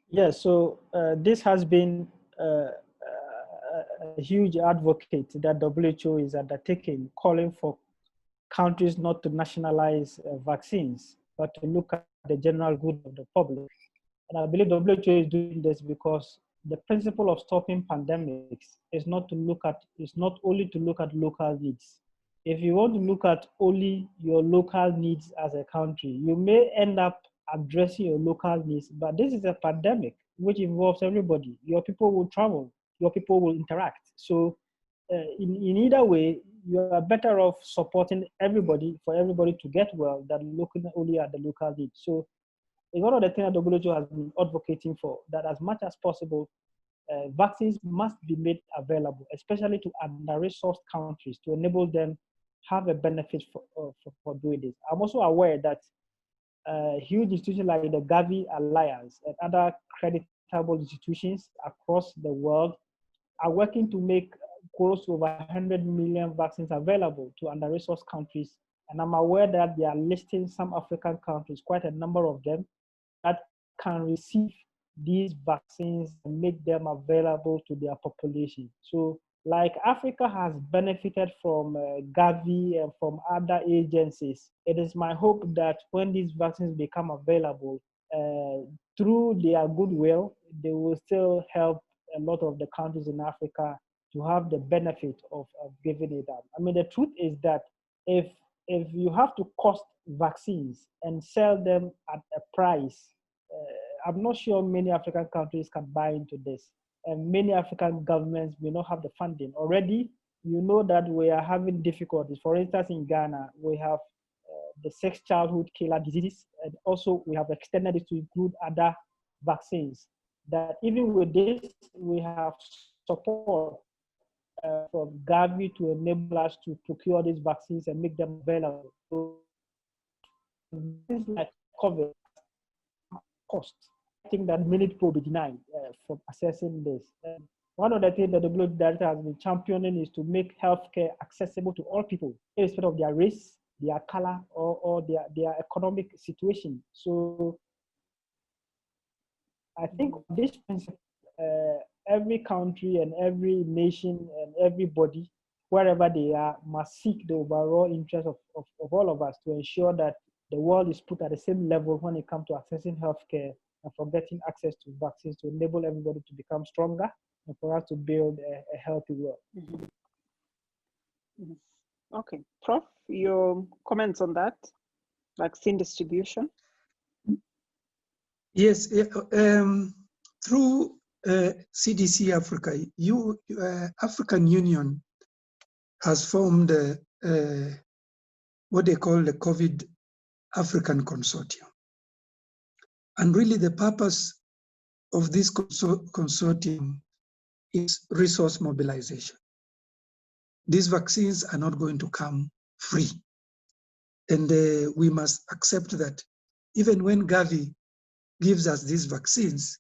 Yeah, so this has been a huge advocate that WHO is undertaking, calling for countries not to nationalize vaccines, but to look at the general good of the public. And I believe WHO is doing this because the principle of stopping pandemics is not only to look at local needs. If you want to look at only your local needs as a country, you may end up addressing your local needs, but this is a pandemic which involves everybody. Your people will travel, your people will interact. So in either way, you are better off supporting everybody for everybody to get well than looking only at the local needs. So it's one of the things that WHO has been advocating for, that as much as possible, vaccines must be made available, especially to under-resourced countries, to enable them have a benefit for doing this. I'm also aware that huge institutions like the Gavi Alliance and other creditable institutions across the world are working to make close to over 100 million vaccines available to under-resourced countries. And I'm aware that they are listing some African countries, quite a number of them, that can receive these vaccines and make them available to their population. So like Africa has benefited from Gavi and from other agencies, it is my hope that when these vaccines become available, through their goodwill, they will still help a lot of the countries in Africa to have the benefit of giving it up. I mean, the truth is that if you have to cost vaccines and sell them at a price, I'm not sure many African countries can buy into this. And many African governments may not have the funding. Already, you know that we are having difficulties. For instance, in Ghana, we have the sex childhood killer disease, and also we have extended it to include other vaccines. That even with this, we have support from Gavi to enable us to procure these vaccines and make them available. So things like Covet cost. I think that many people will be denied from accessing this. One of the things that the WHO Director has been championing is to make healthcare accessible to all people, irrespective of their race, their color, or their economic situation. So I think this principle, every country and every nation and everybody, wherever they are, must seek the overall interest of all of us to ensure that the world is put at the same level when it comes to accessing healthcare and for getting access to vaccines to enable everybody to become stronger and for us to build a healthy world. Mm-hmm. Mm-hmm. Okay, Prof, your comments on that, vaccine distribution? Yes, through CDC Africa, African Union has formed what they call the COVID African Consortium. And really the purpose of this consortium is resource mobilization. These vaccines are not going to come free. And we must accept that even when Gavi gives us these vaccines,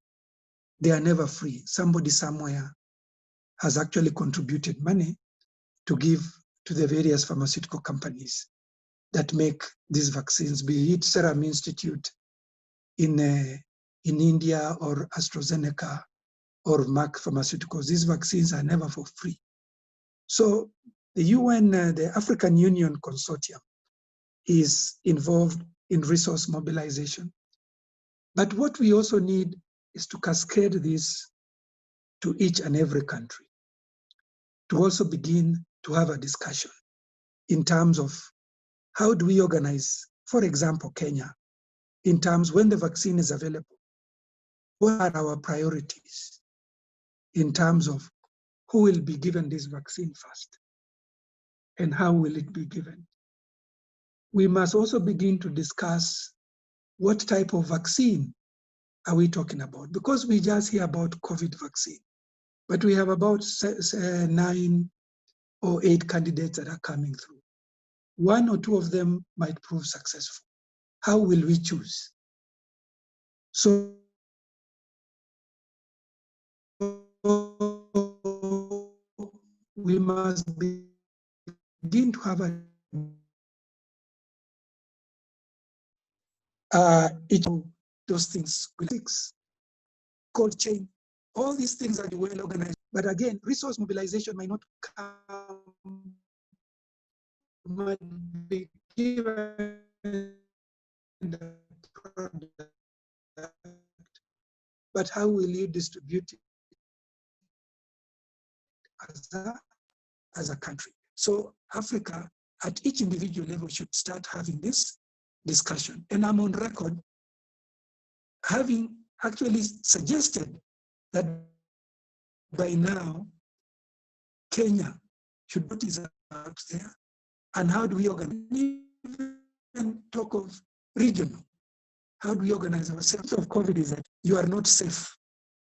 they are never free. Somebody somewhere has actually contributed money to give to the various pharmaceutical companies that make these vaccines, be it Serum Institute in India or AstraZeneca or Merck Pharmaceuticals. These vaccines are never for free. So the UN, the African Union Consortium is involved in resource mobilization. But what we also need is to cascade this to each and every country, to also begin to have a discussion in terms of how do we organize, for example, Kenya, in terms when the vaccine is available, what are our priorities in terms of who will be given this vaccine first and how will it be given? We must also begin to discuss what type of vaccine are we talking about? Because we just hear about COVID vaccine, but we have about 9 or 8 candidates that are coming through. 1 or 2 of them might prove successful. How will we choose? So we must begin to have each of those things will fix, cold chain, all these things are well organized. But again, resource mobilization might not come, might be given the product, but how will you distribute it as a country? So Africa, at each individual level, should start having this discussion. And I'm on record having actually suggested that by now, Kenya should put his apps there. And how do we organize? Even talk of regional. How do we organize ourselves? Of COVID is that you are not safe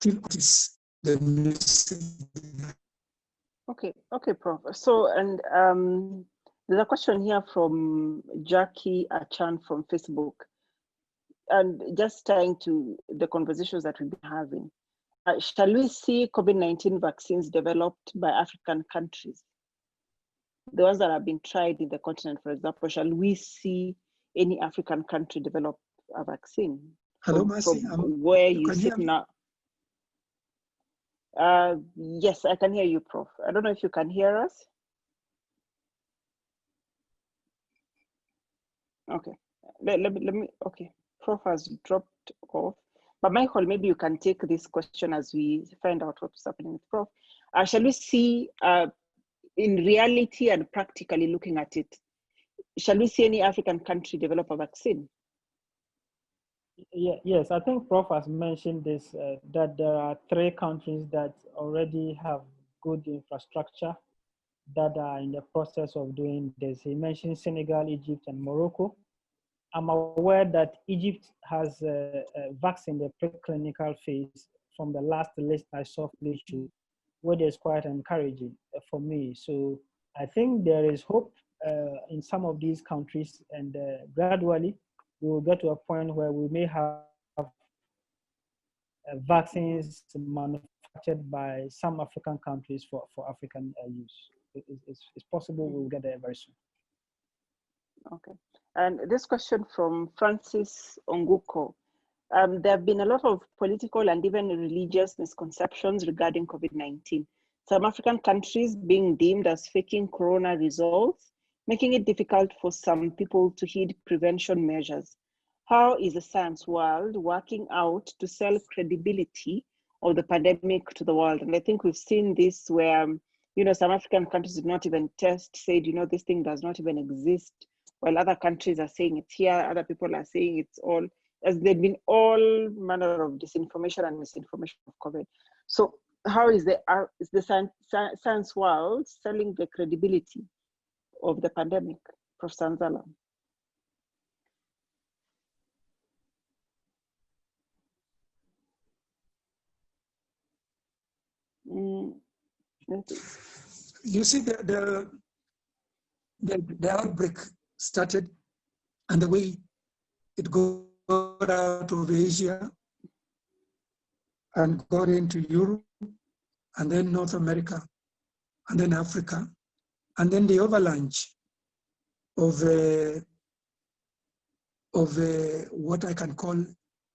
till it is the message. Okay, Prof. So, and there's a question here from Jackie Achan from Facebook. And just tying to the conversations that we've been having, shall we see COVID-19 vaccines developed by African countries? The ones that have been tried in the continent, for example, shall we see any African country develop a vaccine? Hello, from where you sit now? Yes, I can hear you, Prof. I don't know if you can hear us. Okay, let me, okay. Prof has dropped off. But Michael, maybe you can take this question as we find out what's happening with Prof. Shall we see, in reality and practically looking at it, shall we see any African country develop a vaccine? Yes, I think Prof has mentioned this, that there are 3 countries that already have good infrastructure that are in the process of doing this. He mentioned Senegal, Egypt, and Morocco. I'm aware that Egypt has a vaccine in the preclinical phase from the last list I saw issue, which is quite encouraging for me. So I think there is hope in some of these countries, and gradually we will get to a point where we may have vaccines manufactured by some African countries for African use. It's possible we'll get there very soon. Okay. And this question from Francis Onguko. there have been a lot of political and even religious misconceptions regarding COVID-19. Some African countries being deemed as faking corona results, making it difficult for some people to heed prevention measures. How is the science world working out to sell credibility of the pandemic to the world? And I think we've seen this where, you know, some African countries did not even test, said, you know, this thing does not even exist, while other countries are saying it's here, other people are saying it's all, as there've been all manner of disinformation and misinformation of COVID. So how is the science world selling the credibility of the pandemic, Prof. Sanzala? You see, the outbreak started, and the way it got out of Asia and got into Europe, and then North America, and then Africa, and then the avalanche of what I can call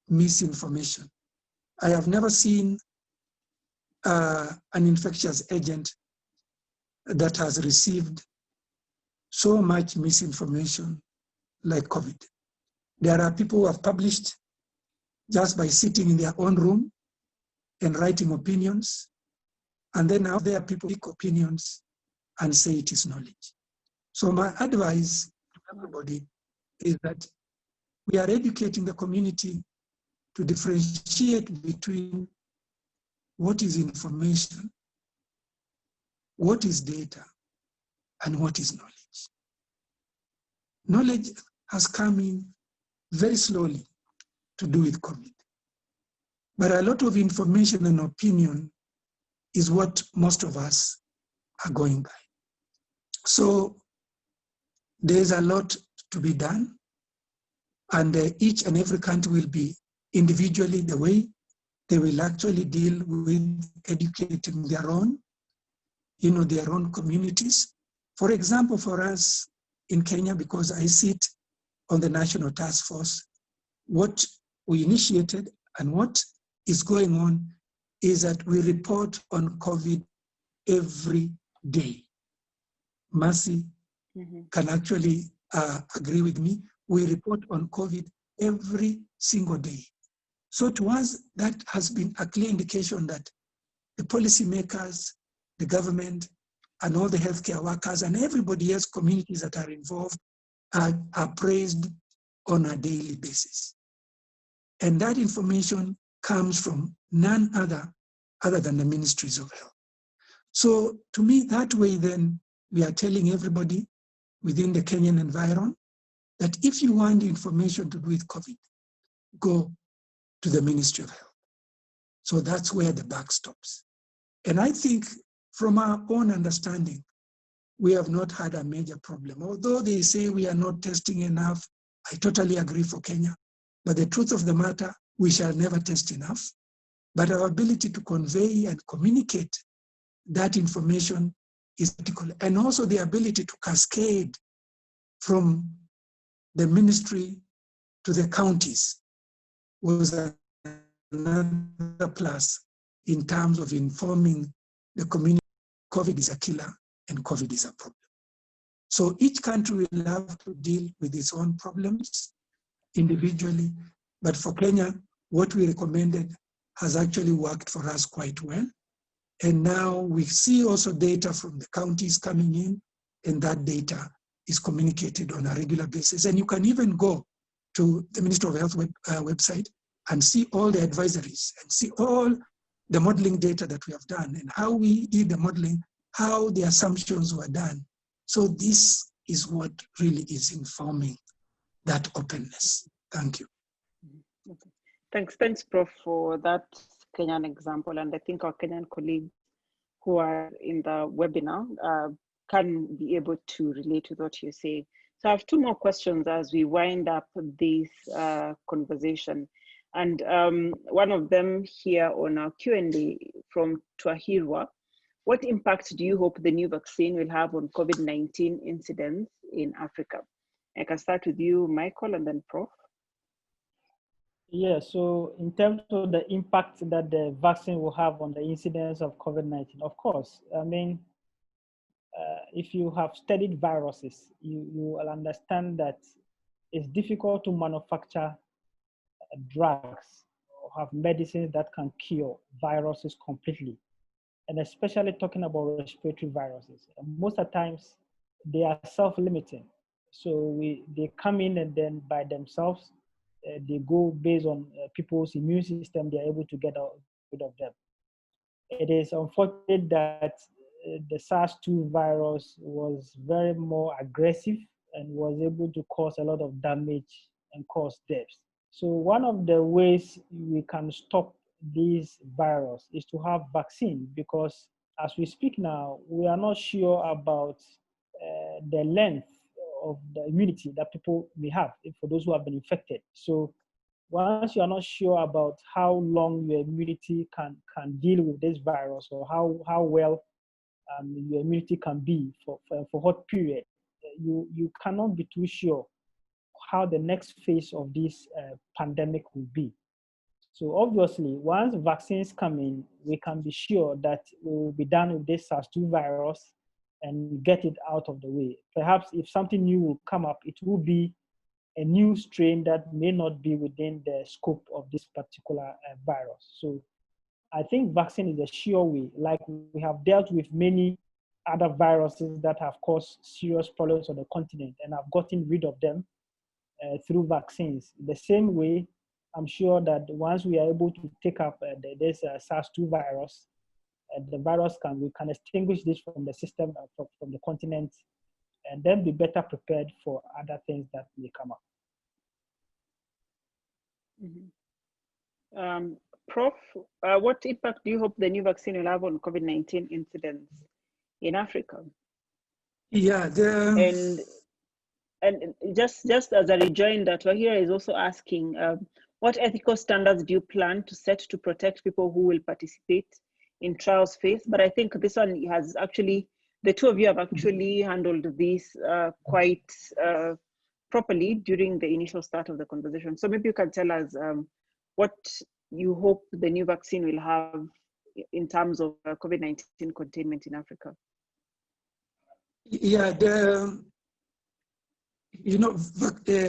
misinformation. I have never seen an infectious agent that has received so much misinformation like COVID. There are people who have published just by sitting in their own room and writing opinions, and then now there are people who pick opinions and say it is knowledge. So my advice to everybody is that we are educating the community to differentiate between what is information, what is data, and what is knowledge. Knowledge has come in very slowly to do with COVID. But a lot of information and opinion is what most of us are going by. So there's a lot to be done, and each and every country will be individually the way they will actually deal with educating their own, their own communities. For example, for us in Kenya, because I sit on the National Task Force, what we initiated and what is going on is that we report on COVID every day. Mercy can actually agree with me. We report on COVID every single day. So to us, that has been a clear indication that the policymakers, the government, and all the healthcare workers and everybody else, communities that are involved, are praised on a daily basis. And that information comes from none other than the ministries of health. So to me, that way then, we are telling everybody within the Kenyan environment that if you want information to do with COVID, go to the Ministry of Health. So that's where the buck stops. And I think from our own understanding, we have not had a major problem. Although they say we are not testing enough, I totally agree for Kenya. But the truth of the matter, we shall never test enough. But our ability to convey and communicate that information is critical. And also the ability to cascade from the ministry to the counties was another plus in terms of informing the community COVID is a killer and COVID is a problem. So each country will have to deal with its own problems individually. But for Kenya, what we recommended has actually worked for us quite well. And now we see also data from the counties coming in, and that data is communicated on a regular basis. And you can even go to the Ministry of Health website and see all the advisories and see all the modeling data that we have done and how we did the modeling, how the assumptions were done. So this is what really is informing that openness. Thank you. Okay. Thanks, Prof, for that Kenyan example. And I think our Kenyan colleagues who are in the webinar can be able to relate with what you're saying. So I have two more questions as we wind up this conversation. And one of them here on our Q&A from Twahirwa. What impact do you hope the new vaccine will have on COVID-19 incidence in Africa? I can start with you, Michael, and then Prof. Yeah, so in terms of the impact that the vaccine will have on the incidence of COVID-19, of course, I mean, if you have studied viruses, you will understand that it's difficult to manufacture drugs or have medicines that can cure viruses completely. And especially talking about respiratory viruses. Most of the times, they are self-limiting. So they come in and then by themselves, they go based on people's immune system, they're able to get rid of them. It is unfortunate that the SARS-2 virus was very more aggressive and was able to cause a lot of damage and cause deaths. So one of the ways we can stop this virus is to have vaccine, because as we speak now, we are not sure about the length of the immunity that people may have for those who have been infected. So once you are not sure about how long your immunity can deal with this virus, or how well your immunity can be for what period, you cannot be too sure how the next phase of this pandemic will be. So obviously, once vaccines come in, we can be sure that we will be done with this SARS-2 virus and get it out of the way. Perhaps if something new will come up, it will be a new strain that may not be within the scope of this particular virus. So I think vaccine is a sure way. Like we have dealt with many other viruses that have caused serious problems on the continent and have gotten rid of them through vaccines. The same way, I'm sure that once we are able to take up this SARS-2 virus, the virus we can extinguish this from the system, from the continent, and then be better prepared for other things that may come up. Mm-hmm. Prof, what impact do you hope the new vaccine will have on COVID-19 incidence in Africa? Yeah, and just as a rejoinder, Twahira is also asking, what ethical standards do you plan to set to protect people who will participate in trials phase? But I think this one has actually, the two of you have actually handled this quite properly during the initial start of the conversation. So maybe you can tell us what you hope the new vaccine will have in terms of COVID-19 containment in Africa. Yeah,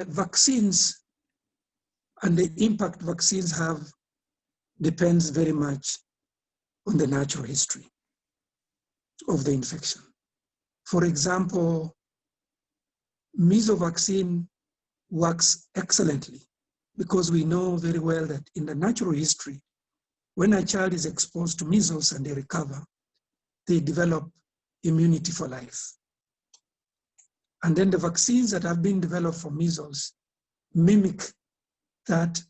vaccines and the impact vaccines have depends very much on the natural history of the infection. For example, measles vaccine works excellently because we know very well that in the natural history, when a child is exposed to measles and they recover, they develop immunity for life. And then the vaccines that have been developed for measles mimic that,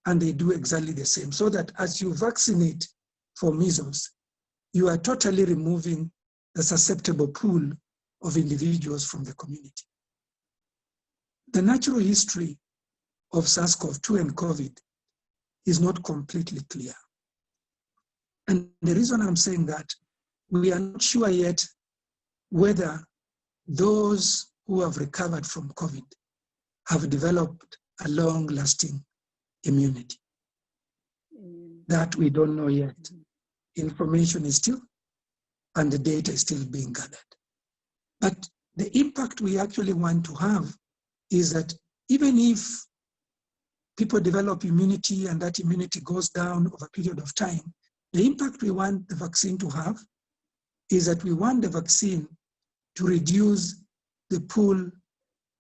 and they do exactly the same. So that as you vaccinate for measles, you are totally removing the susceptible pool of individuals from the community. The natural history of SARS-CoV-2 and COVID is not completely clear. And the reason I'm saying that, we are not sure yet whether those who have recovered from COVID have developed a long-lasting immunity. That we don't know yet. Information is still, and the data is still being gathered. But the impact we actually want to have is that even if people develop immunity and that immunity goes down over a period of time, the impact we want the vaccine to have is that we want the vaccine to reduce the pool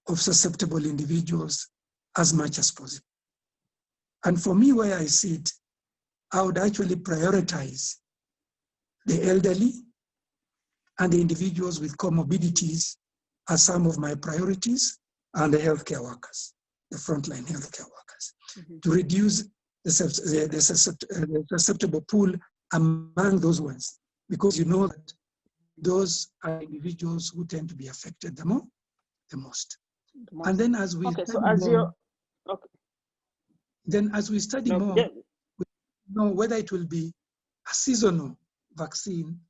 of susceptible individuals as much as possible. And for me, where I see it, I would actually prioritize the elderly and the individuals with comorbidities as some of my priorities, and the healthcare workers, the frontline healthcare workers, to reduce the susceptible pool among those ones, because you know that those are individuals who tend to be affected the most. And then as we study more, then as we study more, we know whether it will be a seasonal vaccine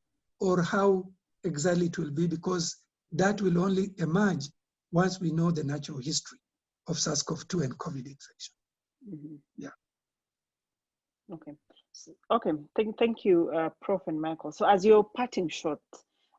or how exactly it will be, because that will only emerge once we know the natural history of SARS-CoV-2 and COVID infection. Mm-hmm. Yeah. Okay. Thank you, Prof and Michael. So as your parting shot,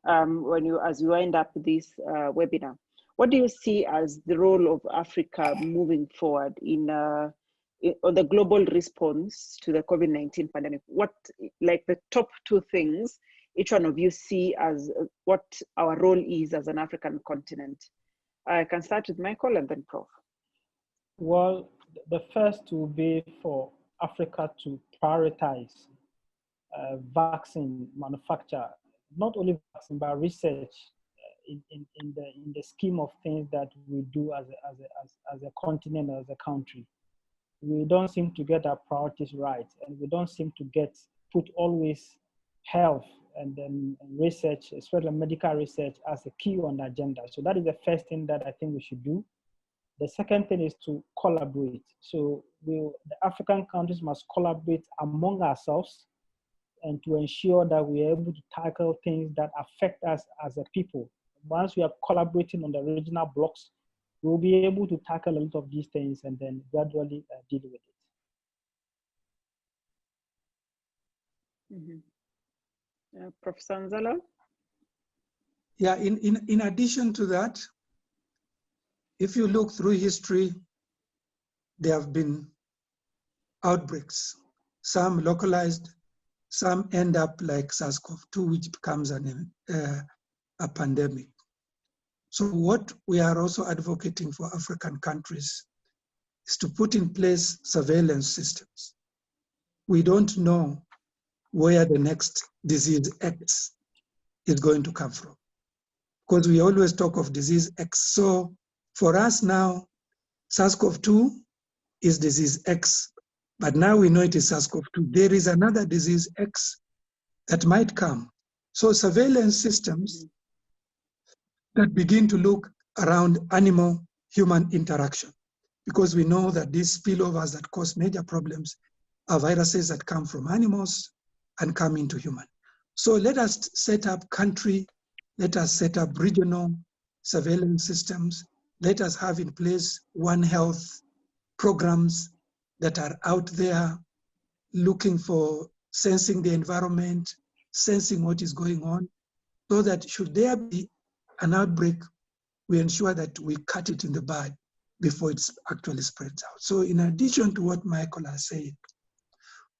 as you wind up this webinar, what do you see as the role of Africa moving forward on the global response to the COVID-19 pandemic? What, like the top two things each one of you see as what our role is as an African continent? I can start with Michael and then Prof. Well, the first will be for Africa to prioritize vaccine manufacture, not only vaccine, but research in the scheme of things that we do as a continent, as a country. We don't seem to get our priorities right, and we don't seem to put always health and then research, especially medical research, as a key on the agenda. So that is the first thing that I think we should do. The second thing is to collaborate. So the African countries must collaborate among ourselves and to ensure that we are able to tackle things that affect us as a people. Once we are collaborating on the regional blocks, we'll be able to tackle a lot of these things and then gradually deal with it. Mm-hmm. Professor Nzala? Yeah, in addition to that, if you look through history, there have been outbreaks, some localized, some end up like SARS-CoV-2, which becomes a pandemic. So what we are also advocating for African countries is to put in place surveillance systems. We don't know where the next disease X is going to come from, because we always talk of disease X. So for us now, SARS-CoV-2 is disease X, but now we know it is SARS-CoV-2. There is another disease X that might come. So surveillance systems that begin to look around animal-human interaction, because we know that these spillovers that cause major problems are viruses that come from animals and come into human. So let us set up let us set up regional surveillance systems. Let us have in place One Health programs that are out there looking for sensing the environment, sensing what is going on, so that should there be an outbreak, we ensure that we cut it in the bud before it actually spreads out. So in addition to what Michael has said,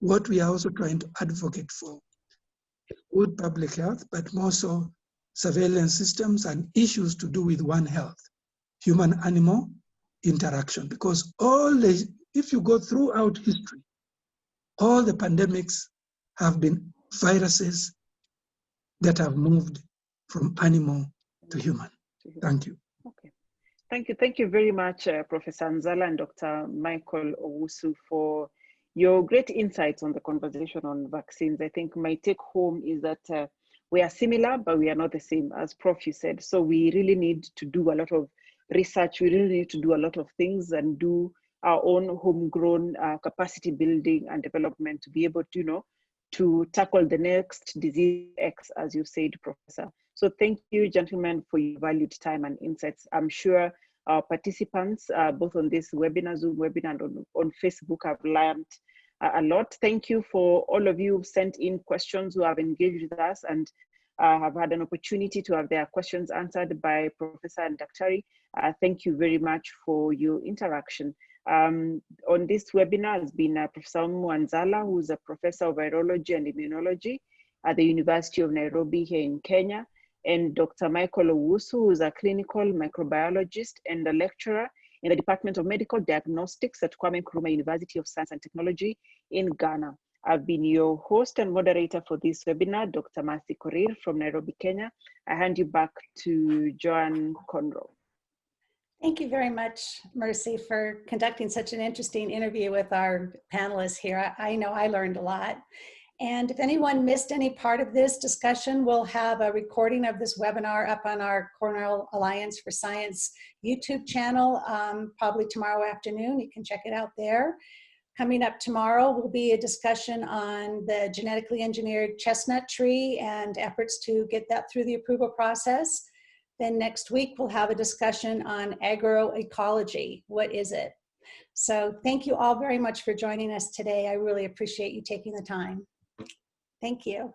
what we are also trying to advocate for is good public health, but more so surveillance systems and issues to do with One Health, human-animal interaction. Because if you go throughout history, all the pandemics have been viruses that have moved from animal to human. Thank you. Okay. Thank you very much, Professor Nzala and Dr. Michael Owusu, for your great insights on the conversation on vaccines. I think my take home is that we are similar, but we are not the same, as Prof you said. So we really need to do a lot of research. We really need to do a lot of things and do our own homegrown capacity building and development to be able to, to tackle the next disease X, as you said, Professor. So thank you, gentlemen, for your valued time and insights. I'm sure our participants, both on this webinar, Zoom webinar, and on Facebook, have learned a lot. Thank you for all of you who sent in questions, who have engaged with us and have had an opportunity to have their questions answered by Professor and Dr. Thank you very much for your interaction. On this webinar has been Professor Nzala, who is a professor of virology and immunology at the University of Nairobi here in Kenya, and Dr. Michael Owusu, who is a clinical microbiologist and a lecturer in the Department of Medical Diagnostics at Nkrumah University of Science and Technology in Ghana. I've been your host and moderator for this webinar, Dr. Madhi Korir from Nairobi, Kenya. I hand you back to Joan Conroe. Thank you very much, Mercy, for conducting such an interesting interview with our panelists here. I know I learned a lot. And if anyone missed any part of this discussion, we'll have a recording of this webinar up on our Cornell Alliance for Science YouTube channel, probably tomorrow afternoon. You can check it out there. Coming up tomorrow will be a discussion on the genetically engineered chestnut tree and efforts to get that through the approval process. Then next week, we'll have a discussion on agroecology. What is it? So thank you all very much for joining us today. I really appreciate you taking the time. Thank you.